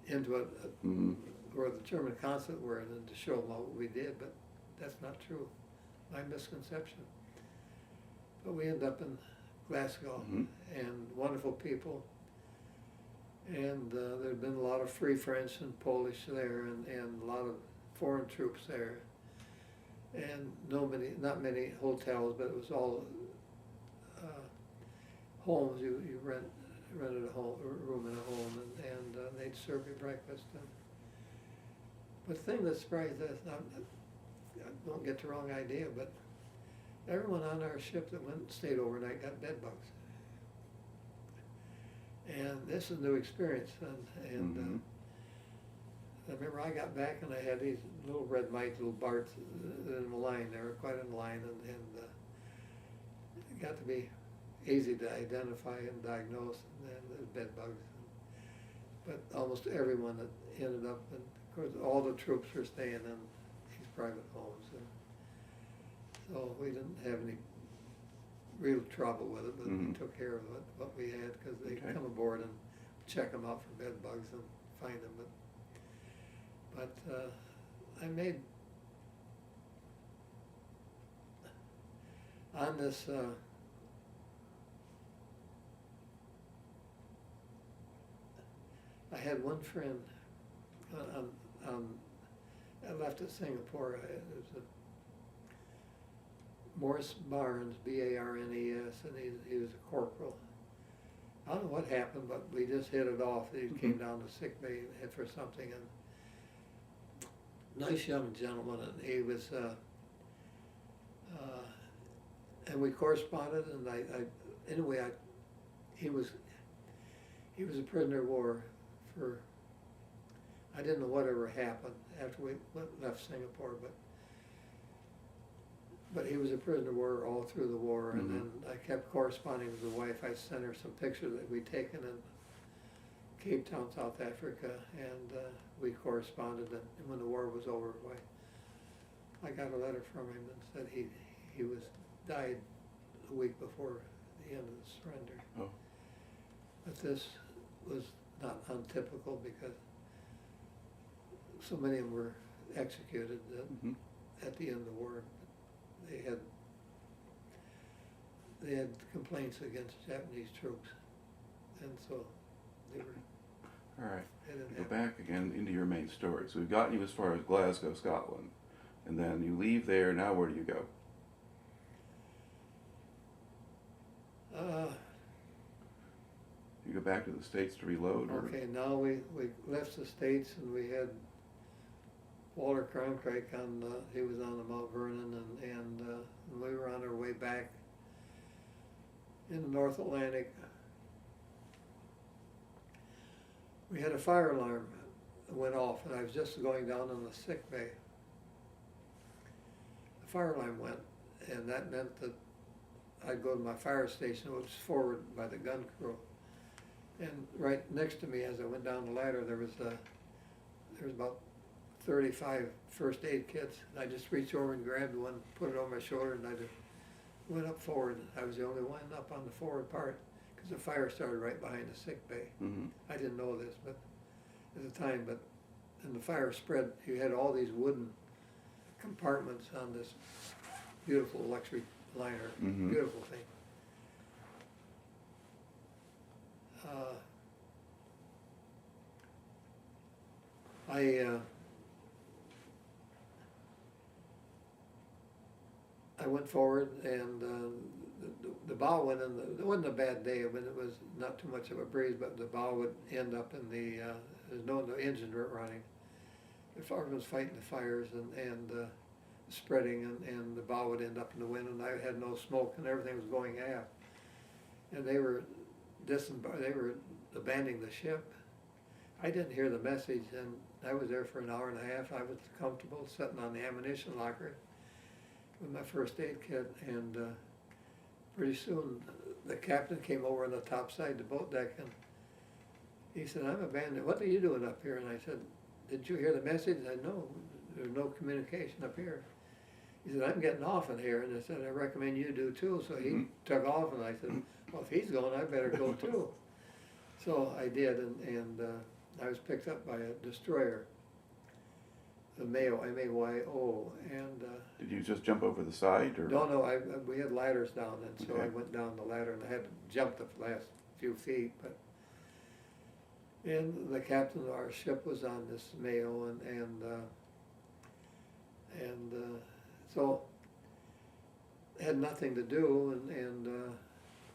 into Mhm. where the German consulate were, and then to show them what we did, but that's not true. My misconception. But we ended up in Glasgow, Mhm. and wonderful people. And there'd been a lot of Free French and Polish there, and a lot of foreign troops there. and not many hotels, but it was all homes. You rented a room in a home, and they'd serve you breakfast. But the thing that surprised us, don't get the wrong idea, but everyone on our ship that went and stayed overnight got bed bugs. And this is a new experience, and I remember I got back and I had these little red mites, little barts in the line. They were quite in line, and it got to be easy to identify and diagnose, and the bed bugs. But almost everyone that ended up, and of course all the troops were staying in these private homes, and so we didn't have any real trouble with it, but we took care of what we had, because they come aboard and check them out for bed bugs and find them. But I made on this I had one friend I left at Singapore. It was Morris Barnes, Barnes, and he was a corporal. I don't know what happened, but we just hit it off. He came down to sick bay for something, and nice young gentleman, and he was, and we corresponded, and he was a prisoner of war for, I didn't know whatever happened after we left Singapore, but he was a prisoner of war all through the war, and then I kept corresponding with the wife. I sent her some pictures that we'd taken in Cape Town, South Africa, and we corresponded, and when the war was over, I got a letter from him that said he died a week before the end of the surrender. Oh. But this was not untypical, because so many of them were executed at the end of the war. They had complaints against Japanese troops, and so they were. All right. Go back again into your main story. So we've gotten you as far as Glasgow, Scotland, and then you leave there. Now where do you go? You go back to the States to reload? Or? Okay, now we left the States, and we had Walter Cronkite he was on the Mount Vernon, and we were on our way back in the North Atlantic. We had a fire alarm that went off, and I was just going down in the sick bay. The fire alarm went, and that meant that I'd go to my fire station, which was forward by the gun crew. And right next to me, as I went down the ladder, there was about 35 first aid kits. I just reached over and grabbed one, put it on my shoulder, and I just went up forward. I was the only one up on the forward part, because the fire started right behind the sick bay. I didn't know this, but at the time, and the fire spread. You had all these wooden compartments on this beautiful luxury liner, beautiful thing. I went forward, and the bow went in. It wasn't a bad day. I mean, it was not too much of a breeze, but the bow would end up in there's no engine running. The fireman was fighting the fires and spreading, and the bow would end up in the wind, and I had no smoke, and everything was going aft. And they were abandoning the ship. I didn't hear the message, and I was there for an hour and a half. I was comfortable sitting on the ammunition locker with my first aid kit, and pretty soon the captain came over on the top side of the boat deck, and he said, "I'm abandoned. What are you doing up here?" And I said, "Did you hear the message?" I said, "No, there's no communication up here." He said, "I'm getting off in here." And I said, "I recommend you do too." So he took off, and I said, "Well, if he's going, I better go too." So I did, and I was picked up by a destroyer, the Mayo, M-A-Y-O, and... Did you just jump over the side, or...? No, we had ladders down, and so I went down the ladder, and I had to jump the last few feet, but... And the captain of our ship was on this Mayo, and so had nothing to do, and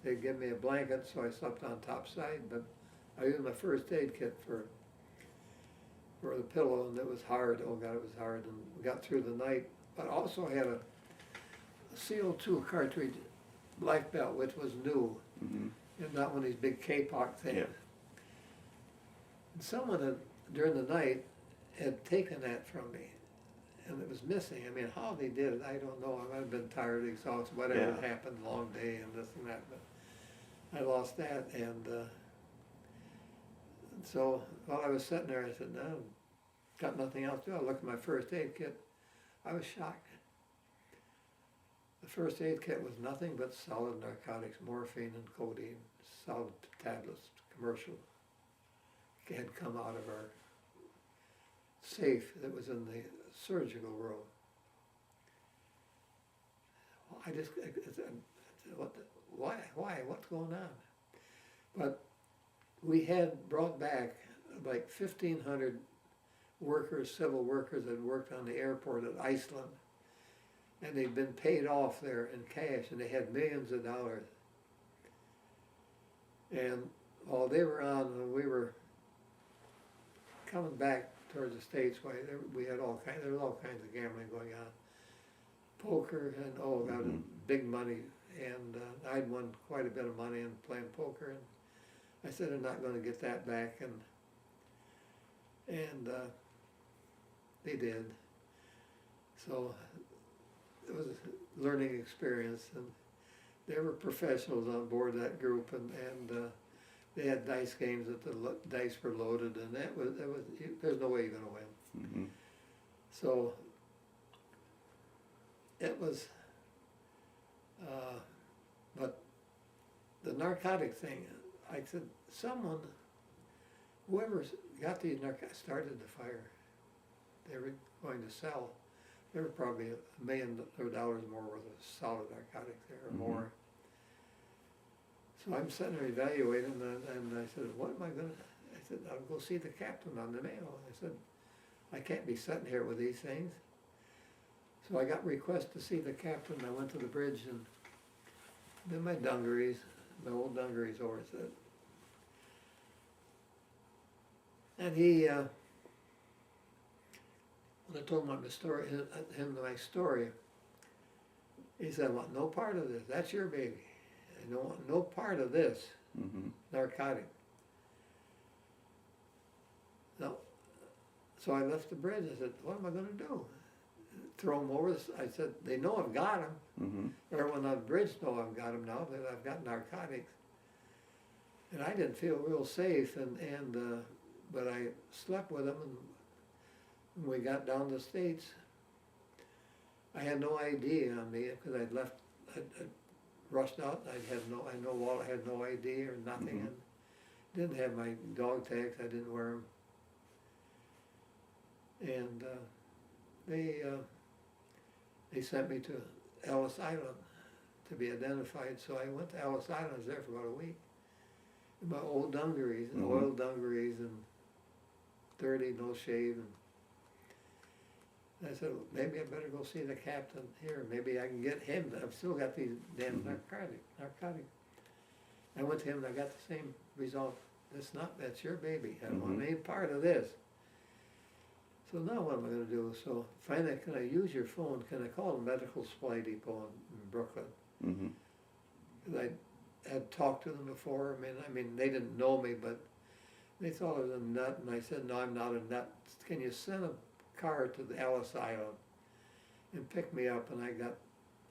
they'd give me a blanket, so I slept on top side, but I used my first aid kit for the pillow, and it was hard. Oh God, it was hard, and we got through the night. But also I had a CO2 cartridge life belt, which was new, Mm-hmm. and not one of these big K-Pock things. Yeah. And someone had, during the night, had taken that from me, and it was missing. I mean, how they did it, I don't know. I might have been tired, exhausted, whatever Yeah. had happened, long day and this and that, but I lost that, and so while I was sitting there, I said, no, got nothing else to do. I looked at my first aid kit. I was shocked. The first aid kit was nothing but solid narcotics, morphine and codeine, solid tablets, commercial. It had come out of our safe that was in the surgical room. I just, why, what's going on? But we had brought back like 1,500 workers, civil workers that worked on the airport at Iceland, and they'd been paid off there in cash, and they had millions of dollars. And while they were on, and we were coming back towards the States, we had there was all kinds of gambling going on, poker, and oh God, Mm-hmm. big money. And I'd won quite a bit of money in playing poker, and I said I'm not going to get that back, and they did. So it was a learning experience, and there were professionals on board that group, and they had dice games that the dice were loaded, and there's no way you're going to win. Mm-hmm. So it was, but the narcotic thing, I said, whoever got these narcotics started the fire. They were going to sell. There were probably $1 million more worth of solid narcotics there, or Mm-hmm. more. So I'm sitting there evaluating, and I said, what am I going to, I said, I'll go see the captain on the mail. I said, I can't be sitting here with these things. So I got request to see the captain. I went to the bridge, and then my dungarees, my old dungarees over it. And he, when I told him my story, my story, he said, I want no part of this. That's your baby. I don't want no part of this Mm-hmm. narcotic. No. So I left the bridge. I said, what am I going to do? Throw him over? I said, they know I've got him. Mm-hmm. Everyone on the bridge know I've got him now, that I've got narcotics. And I didn't feel real safe, but I slept with him, and when we got down to the States, I had no ID on me because I'd left, I'd rushed out. I had no wallet, I had no ID or nothing, Mhm. and didn't have my dog tags. I didn't wear them, and they sent me to Ellis Island to be identified. So I went to Ellis Island. I was there for about a week. My old dungarees, and Mhm. oil dungarees, and dirty, no shave. And I said, well, maybe I better go see the captain here. Maybe I can get him. I've still got these damn Mhm. narcotics. I went to him and I got the same result. That's your baby. I don't want Mhm. any part of this. So now what am I going to do? So finally, can I use your phone? Can I call the medical supply depot in Brooklyn? Mm-hmm. Because I had talked to them before. I mean, they didn't know me, but they thought I was a nut, and I said, no, I'm not a nut. Can you send a car to the Ellis Island and pick me up? And I got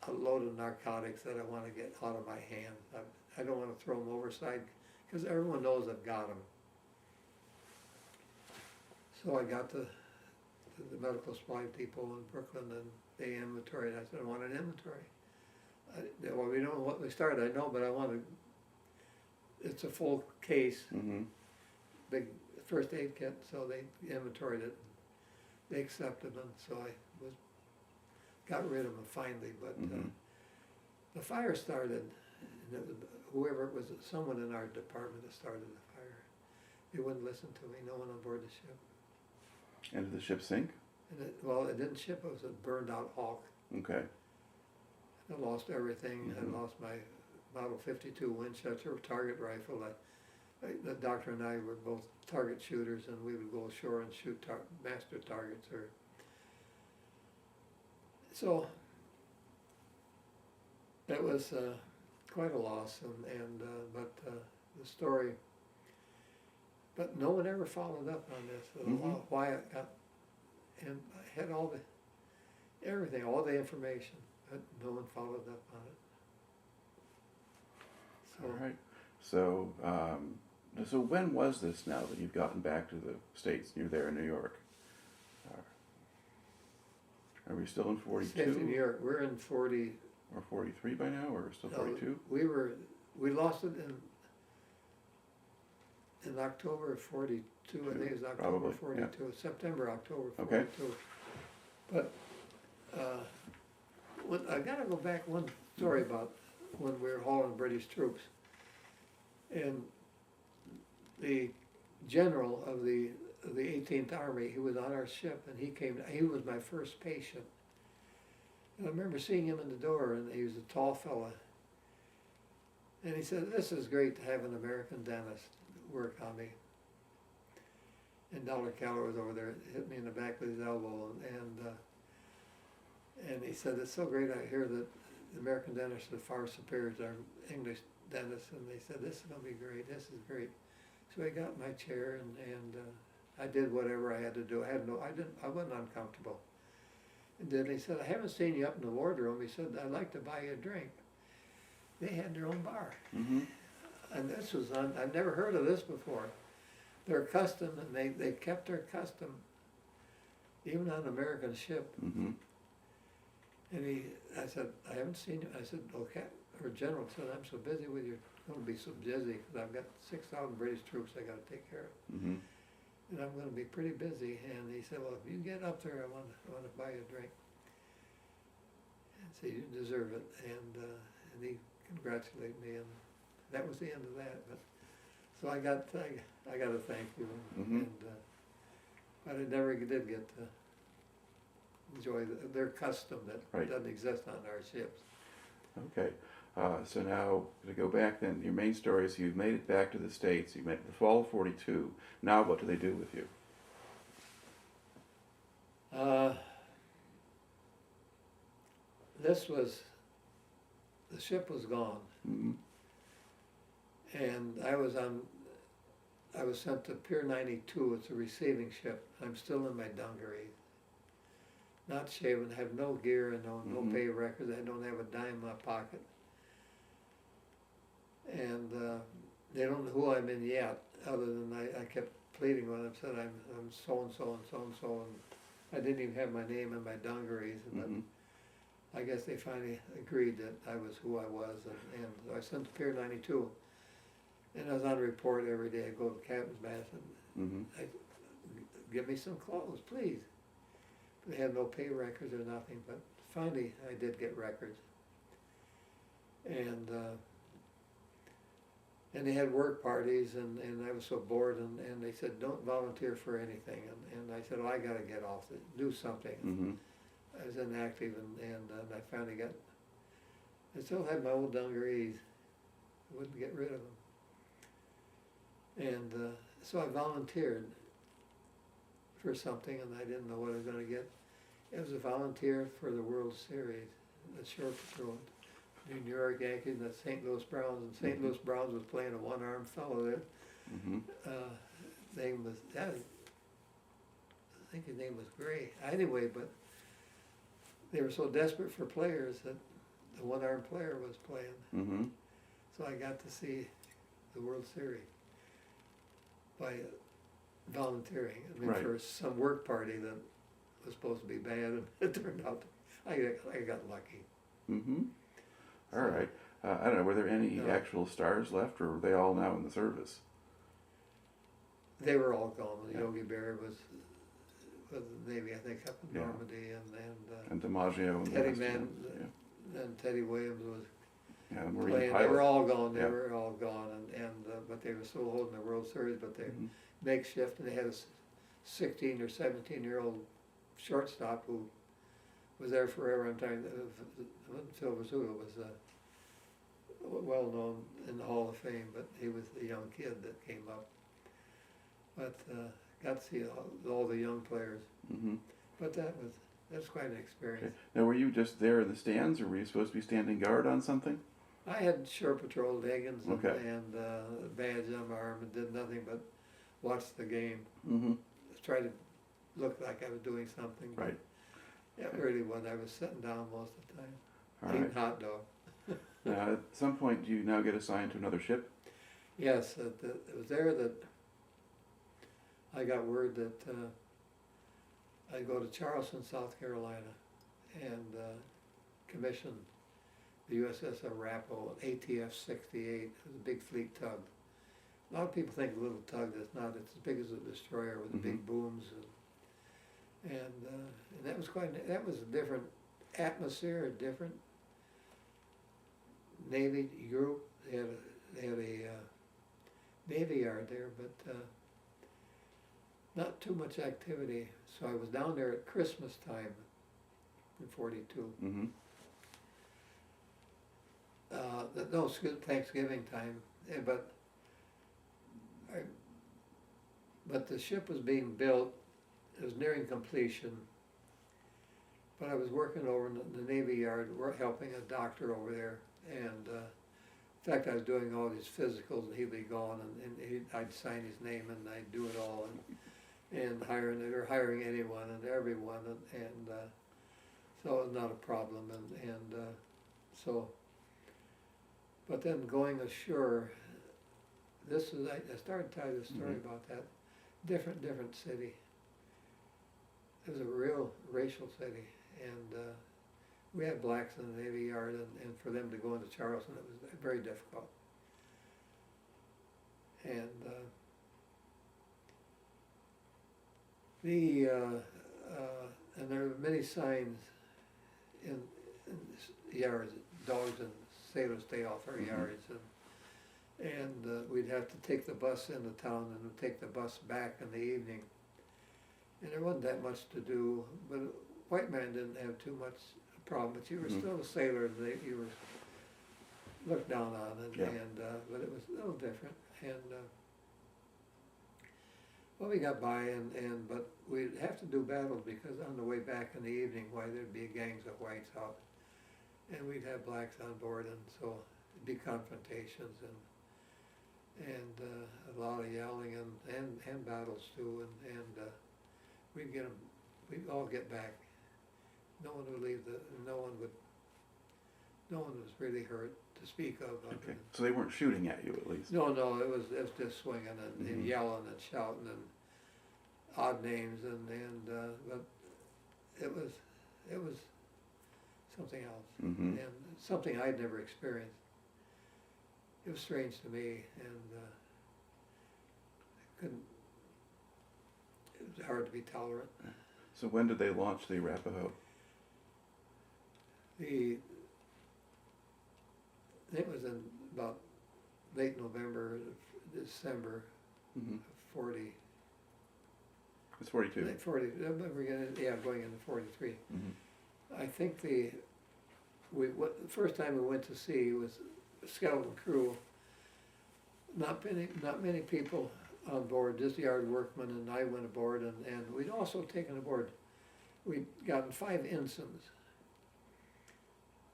a load of narcotics that I want to get out of my hands. I don't want to throw them overside, because everyone knows I've got them. So I got to the medical supply depot in Brooklyn, and they inventoried. I said, I want an inventory. Well, we don't know what we started, I know, but I want to, it's a full case, Mm-hmm. big first aid kit, so they inventoried it. They accepted them, so I got rid of them finally, but Mhm. the fire started, and it was, whoever it was, someone in our department that started the fire. They wouldn't listen to me, no one on board the ship. And did the ship sink? And it didn't ship, it was a burned out Hawk. Okay. I lost everything. I lost my Model 52 Winchester target rifle. The doctor and I were both target shooters, and we would go ashore and shoot master targets. So it was quite a loss, but the story. But no one ever followed up on this. Why it got, and I had everything, all the information, but no one followed up on it. So, All right. So, so when was this now that you've gotten back to the States and you're there in New York? Are we still in 42? in New York, we're in 40. Or 43 by now, or still No, 42? we lost it in October of 42. I think it was October Probably, 42, yeah. September, October 42. Okay. But I gotta go back one story about when we were hauling British troops. And the general of the 18th Army, he was on our ship, and he was my first patient. And I remember seeing him in the door, and he was a tall fella. And he said, "This is great to have an American dentist work on me." And Dollar Keller was over there, hit me in the back with his elbow, and he said, "It's so great I hear that the American dentists are far superior to our English dentists." And they said, "This is going to be great, this is great." So I got my chair, and I did whatever I had to do. I wasn't uncomfortable. And then he said, "I haven't seen you up in the wardroom." He said, "I'd like to buy you a drink." They had their own bar. And this was, I've never heard of this before. Their custom, and they kept their custom, even on an American ship. And I said, "I haven't seen you." I said, "Okay." Her general said, "I'm so busy with you, going to be so busy, because I've got 6,000 British troops I got to take care of. And I'm going to be pretty busy." And he said, "Well, if you get up there, I want to buy you a drink." And so "You deserve it." And he congratulated me, and that was the end of that. But so I got to thank you, but I never did get to enjoy their custom that doesn't exist on our ships. Okay. So now, to go back then, your main story is you've made it back to the States, you made the fall of 42. Now what do they do with you? The ship was gone. And I was sent to Pier 92, it's a receiving ship. I'm still in my dungarees. Not shaven, have no gear and no pay records. I don't have a dime in my pocket. And they don't know who I'm in yet, other than I kept pleading with them, said I'm so-and-so and so-and-so, and I didn't even have my name in my dungarees. But I guess they finally agreed that I was who I was, and I sent to Pier 92. And I was on report every day. I'd go to the captain's mast and I'd, "Give me some clothes, please." They had no pay records or nothing, but finally I did get records. And they had work parties, and I was so bored, and they said, "Don't volunteer for anything." And I said, "Well, I got to get off, do something." I was inactive, and I finally I still had my old dungarees. I wouldn't get rid of them. And so I volunteered for something, and I didn't know what I was going to get. It was a volunteer for the World Series, the shore patrol. The New York Yankees and the St. Louis Browns, and St. Louis Browns was playing a one-armed fellow there. Name was, I think his name was Gray. Anyway, but they were so desperate for players that the one-armed player was playing. So I got to see the World Series by volunteering. I mean, for some work party that was supposed to be bad, and it turned out I got lucky. All right. I don't know, were there any actual stars left, or were they all now in the service? They were all gone. Yogi Berra was the Navy, I think, up in Normandy, and DiMaggio and Teddy Mann, and Teddy Williams was Marine playing. pilot. They were all gone. They were all gone, but they were still holding the World Series. But they makeshift, and they had a 16 or 17-year-old shortstop who was there forever. I'm talking, Phil Rizzuto was well known in the Hall of Fame, but he was the young kid that came up. But got to see all the young players. Mm-hmm. But that's quite an experience. Okay. Now, were you just there in the stands, or were you supposed to be standing guard on something? I had shore patrol leggings and, Okay. and a badge on my arm and did nothing but watch the game. Mm-hmm. Try to look like I was doing something. But Right. yeah, really wasn't. I was sitting down most of the time, All eating right. hot dog. Now, at some point, do you now get assigned to another ship? Yes, it was there that I got word that I'd go to Charleston, South Carolina, and commission the USS Arapaho, ATF 68. It was a big fleet tug. A lot of people think a little tug. It's not. It's as big as a destroyer with the big booms, and that was that was a different atmosphere, a different Navy group. They had a Navy yard there, but not too much activity. So I was down there at Christmas time in '42. Mm-hmm. No, Thanksgiving time, but the ship was being built. It was nearing completion. But I was working over in the Navy Yard, helping a doctor over there, and in fact, I was doing all these physicals, and he'd be gone, and I'd sign his name, and I'd do it all, and hiring anyone and everyone, and so it was not a problem, and so. But then going ashore, I started telling the story about that. Different city. It was a real racial city, and we had blacks in the Navy Yard, and for them to go into Charleston, it was very difficult. And and there were many signs in yards, dogs and sailors stay off our yards, and we'd have to take the bus into town and we'd take the bus back in the evening. And there wasn't that much to do, but white man didn't have too much problem, but you were still a sailor, and you were looked down on, but it was a little different. And well, we got by, but we'd have to do battles because on the way back in the evening, there'd be gangs of whites out, and we'd have blacks on board, and so it'd be confrontations and a lot of yelling and battles too, and we'd all get back. No one would leave no one was really hurt to speak of. Okay, so they weren't shooting at you at least? No, it was just swinging and yelling and shouting and odd names, but it was something else, and something I'd never experienced. It was strange to me, and it was hard to be tolerant. So when did they launch the Arapaho? It was in about late November, December of 40. It's 42. Going into 43. I think the first time we went to sea was a skeleton crew. Not many people on board, just yard workmen, and I went aboard, and we'd also taken aboard, we'd gotten 5 ensigns.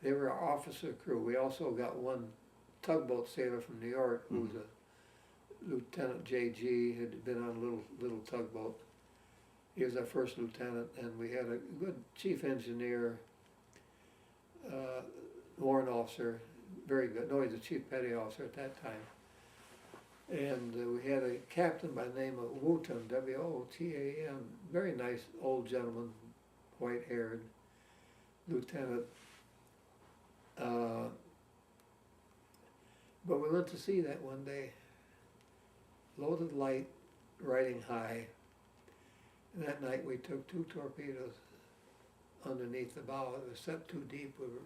They were our officer crew. We also got one tugboat sailor from New York who was a Lieutenant J.G., had been on a little tugboat. He was our first lieutenant, and we had a good chief engineer, warrant officer, very good. No, he's a chief petty officer at that time. And we had a captain by the name of Wooten, W-O-T-A-N, very nice old gentleman, white-haired, lieutenant. But we went to sea that one day, loaded light, riding high. And that night we took 2 torpedoes underneath the bow. It was set too deep. We were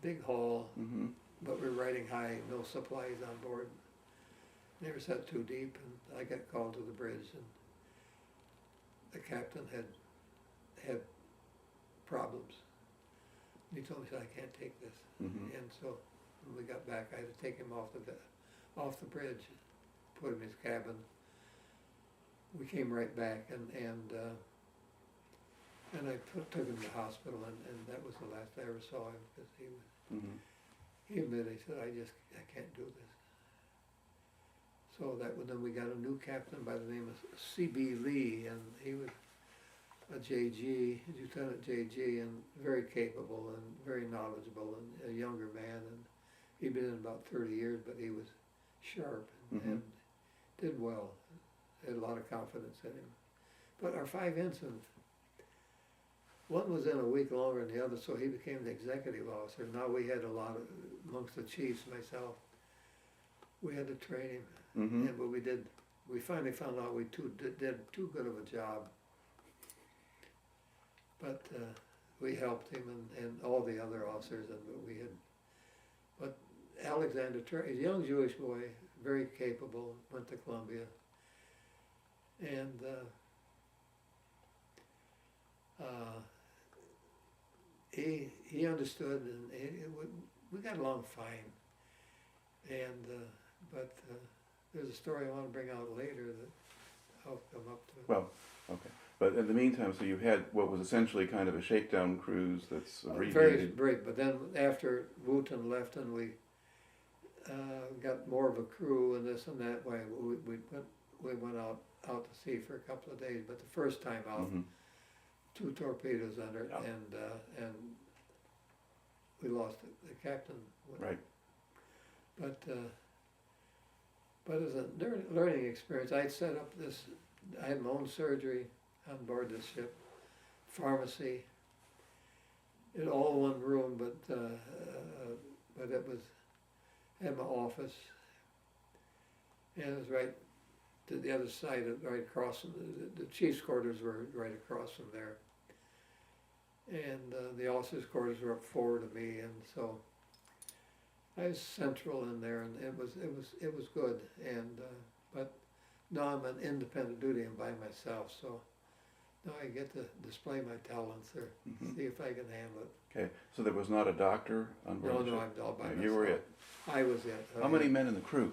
big haul, but we were riding high, no supplies on board. They were set too deep, and I got called to the bridge, and the captain had problems. he told me, he said, I can't take this. Mhm. And so when we got back, I had to take him off the bridge, put him in his cabin. We came right back, and I took him to the hospital, and that was the last I ever saw him, because Mhm. he admitted, he said, I can't do this. So then we got a new captain by the name of C.B. Lee, and he was a JG, Lieutenant JG, and very capable and very knowledgeable, and a younger man, and he'd been in about 30 years, but he was sharp and did well. Had a lot of confidence in him. But our 5 ensigns, one was in a week longer than the other, so he became the executive officer. Now we had a lot of, amongst the chiefs, myself, we had to train him. Mhm. And but we finally found out we did too good of a job. But we helped him and all the other officers, but Alexander, a young Jewish boy, very capable, went to Columbia, and he understood, and we got along fine. And but there's a story I want to bring out later that I'll come up to. Well, okay. But in the meantime, so you had what was essentially kind of a shakedown cruise that's Very abbreviated. brief, but then after Wooten left and we got more of a crew and this and that way, we went out to sea for a couple of days. But the first time out, Mhm. 2 torpedoes under it, Yeah. and we lost the captain. Right. But it was a learning experience. I'd set up this. I had my own surgery on board the ship, pharmacy, in all one room, but it was, had my office, and it was right to the other side, right across from the chief's quarters were right across from there, and the officers' quarters were up forward of me, and so I was central in there, and it was good, and but now I'm on independent duty and by myself, so now I get to display my talents or Mhm. see if I can handle it. Okay. So there was not a doctor on board No, the no, ship? I'm all by No, myself. you were it. I was it. How many men in the crew?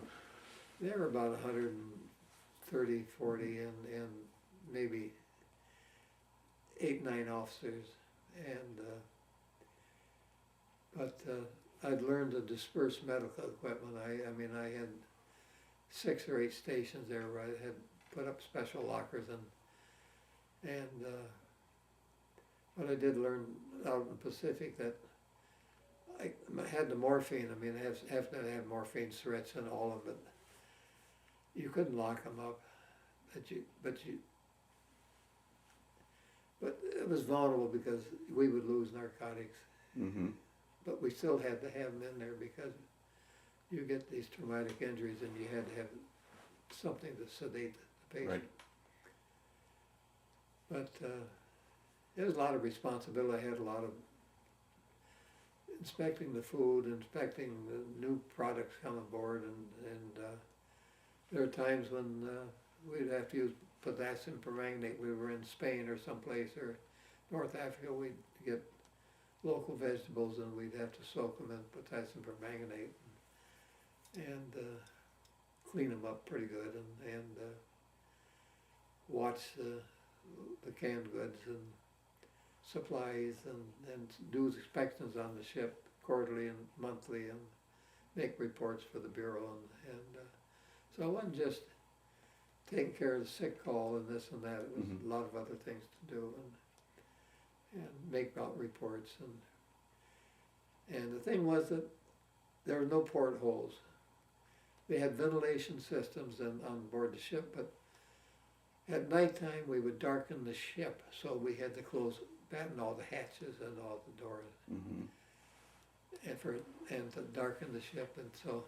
There were about 130, 40, and maybe 8, 9 officers, and but I'd learned to disperse medical equipment. I mean, I had 6 or 8 stations there where I had put up special lockers, and but I did learn out in the Pacific that I had the morphine. I mean, I have to have morphine syringe and all of it. You couldn't lock them up, but it was vulnerable because we would lose narcotics. Mm-hmm. But we still had to have them in there because you get these traumatic injuries and you had to have something to sedate the patient. Right. But there was a lot of responsibility. I had a lot of inspecting the food, inspecting the new products come aboard, and there are times when we'd have to use potassium permanganate. We were in Spain or someplace, or North Africa, we'd get local vegetables and we'd have to soak them in potassium permanganate and clean them up pretty good, and watch the canned goods and supplies, and do inspections on the ship quarterly and monthly, and make reports for the Bureau, and so it wasn't just taking care of the sick call and this and that. It was a lot of other things to do, and make out reports, and the thing was that there were no portholes. They had ventilation systems on board the ship, but at nighttime we would darken the ship, so we had to batten all the hatches and all the doors, and to darken the ship, and so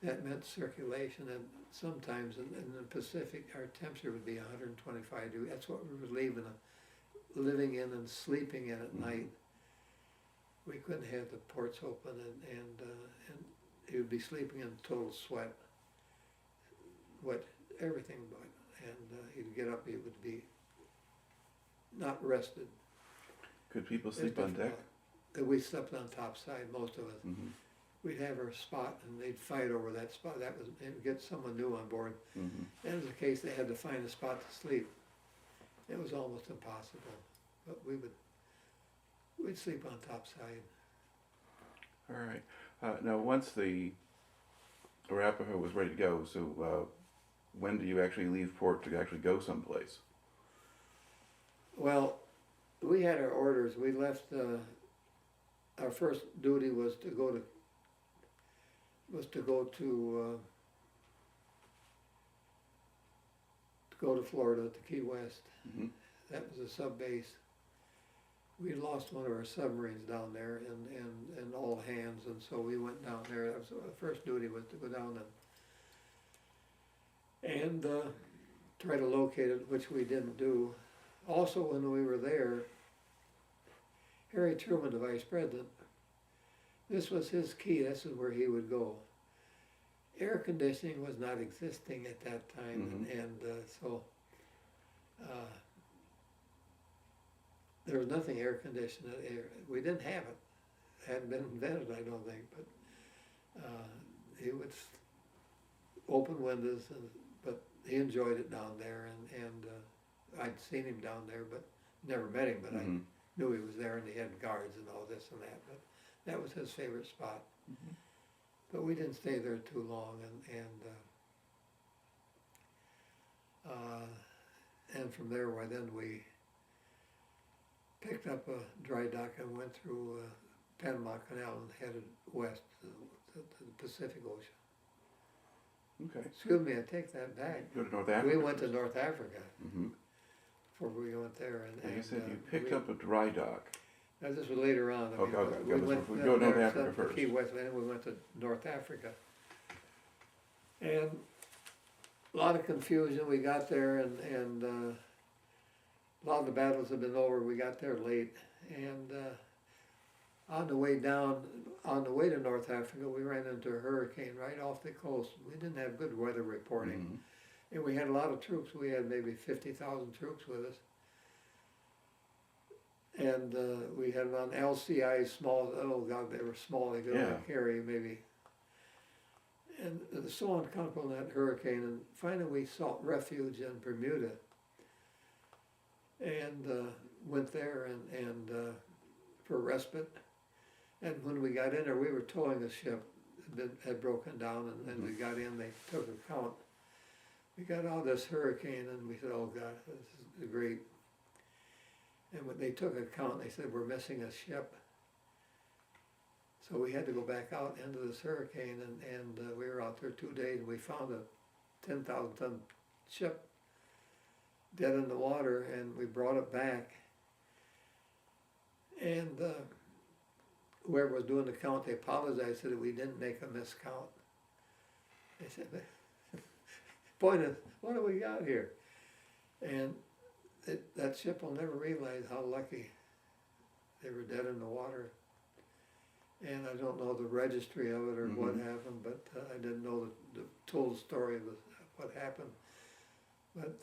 that meant circulation. And sometimes in the Pacific, our temperature would be 125 degrees. That's what we were living in and sleeping in at night. We couldn't have the ports open, and he would be sleeping in total sweat, everything but. And he'd get up, he would be not rested. Could people sleep on deck? that we slept on top side, most of us. Mm-hmm. We'd have our spot and they'd fight over that spot. That was, and get someone new on board. Mm-hmm. And in the case they had to find a spot to sleep. It was almost impossible, but we'd sleep on top side. All right. Now, once the Arapaho was ready to go, so when do you actually leave port to actually go someplace? Well, we had our orders. We left. Our first duty was to go to Florida, to Key West. Mm-hmm. That was a sub base. We lost one of our submarines down there, and all hands, and so we went down there. That was the first duty, was to go down and try to locate it, which we didn't do. Also, when we were there, Harry Truman, the vice president, this was his key. This is where he would go. Air conditioning was not existing at that time, Mm-hmm. and so there was nothing air conditioned. We didn't have it. It hadn't been invented, I don't think. But he would open windows, but he enjoyed it down there, and I'd seen him down there, but never met him. But Mm-hmm. I knew he was there, and he had guards and all this and that. But that was his favorite spot. Mm-hmm. But we didn't stay there too long, and from there, then we picked up a dry dock and went through Panama Canal and headed west to the Pacific Ocean. Okay. Excuse me, I take that back. Go to North Africa. We went to North Africa Mm-hmm. before we went there, And you said you picked up a dry dock. Now, this was later on. I mean, Okay, we went we go to North there, Africa to first. Key West, and then we went to North Africa. And a lot of confusion. We got there, and a lot of the battles had been over. We got there late, and on the way to North Africa, we ran into a hurricane right off the coast. We didn't have good weather reporting, Mm-hmm. and we had a lot of troops. We had maybe 50,000 troops with us. And we had on LCI small, oh God, they were small, they could only carry maybe. And it was so uncomfortable in that hurricane, and finally we sought refuge in Bermuda. And went there and for respite. And when we got in there, we were towing a ship that had broken down, and we got in, they took account. We got out of this hurricane, and we said, oh God, this is great. And when they took account, they said, we're missing a ship. So we had to go back out into this hurricane, and we were out there 2 days, and we found a 10,000-ton ship dead in the water, and we brought it back. And whoever was doing the count, they apologized, said that we didn't make a miscount. They said, point is, what do we got here? And that ship will never realize how lucky they were dead in the water. And I don't know the registry of it or what happened, but I didn't know the total story of what happened. But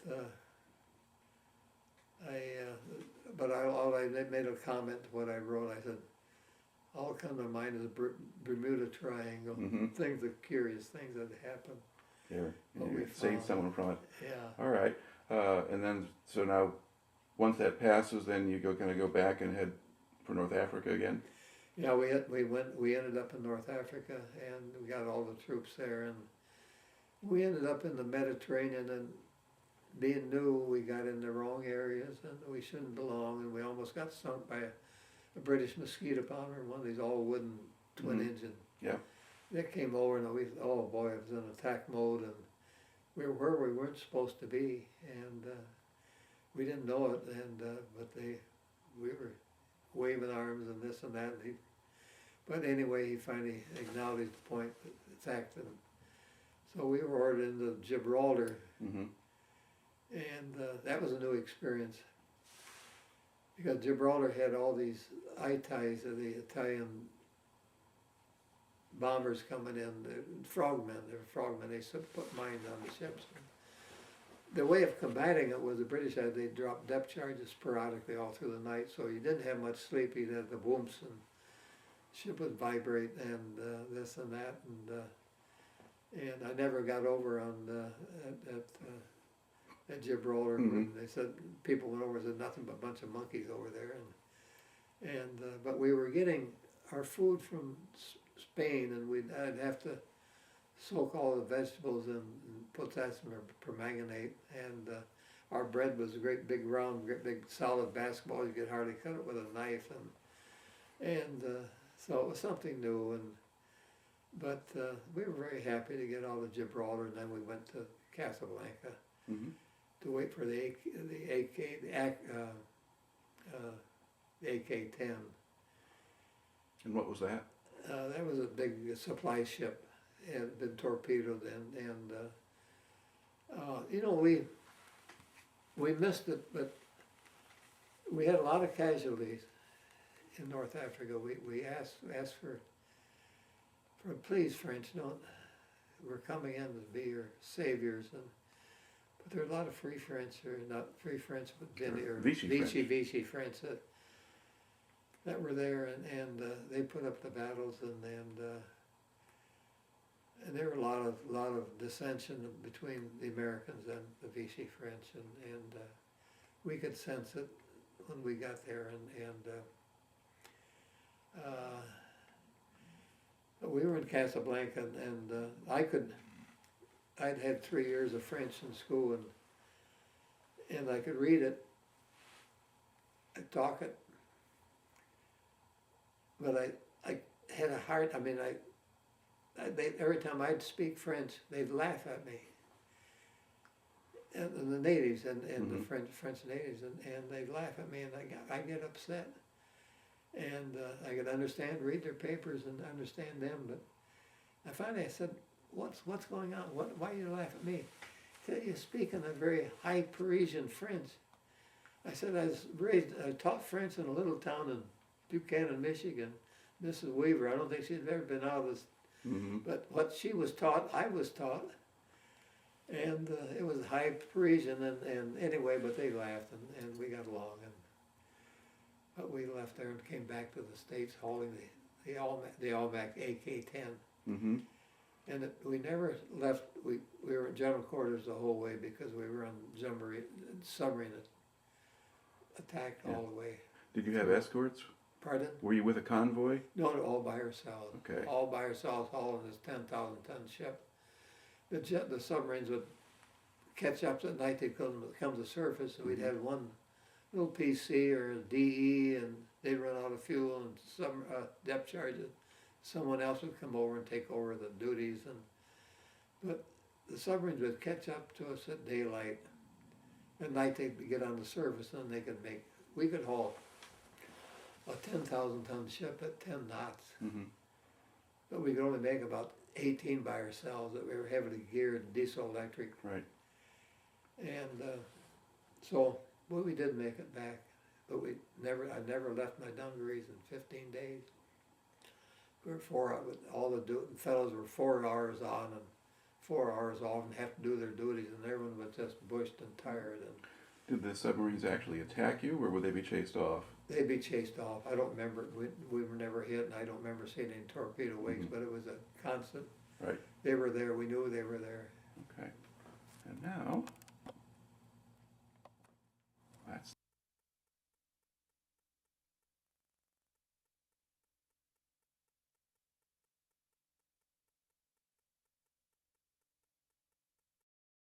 I made a comment to what I wrote. I said, all that come to mind is the Bermuda Triangle, things, the curious things that happened. There, What you we saved found. someone from it. Yeah. All right. And then, so now, once that passes, then you kind of go back and head for North Africa again? Yeah, we ended up in North Africa, and we got all the troops there, and we ended up in the Mediterranean, and being new, we got in the wrong areas, and we shouldn't belong, and we almost got sunk by a British mosquito bomber, one of these all wooden twin engine. Yeah. They came over, and we, oh boy, it was in attack mode, and we were where we weren't supposed to be, and we didn't know it, and but we were waving arms and this and that. But anyway, he finally acknowledged the point that it's accident. So we were ordered into Gibraltar, and that was a new experience because Gibraltar had all these eye ties of the Italian bombers coming in, they were frogmen, they put mines on the ships. The way of combating it was the British they dropped depth charges sporadically all through the night, so you didn't have much sleep. You'd have the whoops, and ship would vibrate and this and that, and I never got over on at Gibraltar. Mhm. They said people went over and said nothing but a bunch of monkeys over there, and but we were getting our food from Spain, and I'd have to soak all the vegetables and potassium permanganate, and our bread was a great big round, great big solid basketball. You could hardly cut it with a knife, and so it was something new, but we were very happy to get out of Gibraltar, and then we went to Casablanca Mm-hmm. to wait for the AK-10. And what was that? That was a big supply ship. It had been torpedoed, and you know, we missed it, but we had a lot of casualties in North Africa. We asked for please, French, don't, we're coming in to be your saviors, but there are a lot of free French, or not free French, but Vichy French that were there, and they put up the battles, and there were a lot of dissension between the Americans and the Vichy French, and we could sense it when we got there, but we were in Casablanca, and I'd had 3 years of French in school, and I could read it, I'd talk it, but I had a hard, I mean, every time I'd speak French, they'd laugh at me. And the natives and Mm-hmm. the French natives, and they'd laugh at me, and I'd get upset. And I could read their papers and understand them, but I said, what's going on? Why you laugh at me? He said, you speak in a very high Parisian French. I said, I taught French in a little town in Buchanan, Michigan. Mrs. Weaver, I don't think she'd ever been out of this. Mm-hmm. But what she was taught, I was taught, and it was high Parisian, and anyway, but they laughed, and we got along, but we left there and came back to the States hauling the Almac AK-10, Mm-hmm. and we never left. We were in general quarters the whole way because we were on submarine attacked all the way. Did you have escorts? Pardon? Were you with a convoy? No, all by ourselves. Okay. All by ourselves, hauling this 10,000-ton ship. The submarines would catch up at night. They'd come to the surface, and we'd have one little PC or a DE, and they'd run out of fuel and some depth charges. Someone else would come over and take over the duties, but the submarines would catch up to us at daylight. At night they'd get on the surface, and we could haul a 10,000-ton ship at 10 knots. Mm-hmm. But we could only make about 18 by ourselves, that we were heavily geared, diesel electric. Right. And so we did make it back, but I never left my dungarees in 15 days. We were all the fellows were 4 hours on and 4 hours off, and have to do their duties, and everyone was just bushed and tired. And Did the submarines actually attack you, or would they be chased off? they'd be chased off. I don't remember. We were never hit, and I don't remember seeing any torpedo wakes, Mm-hmm. but it was a constant. Right. They were there. We knew they were there. Okay. And now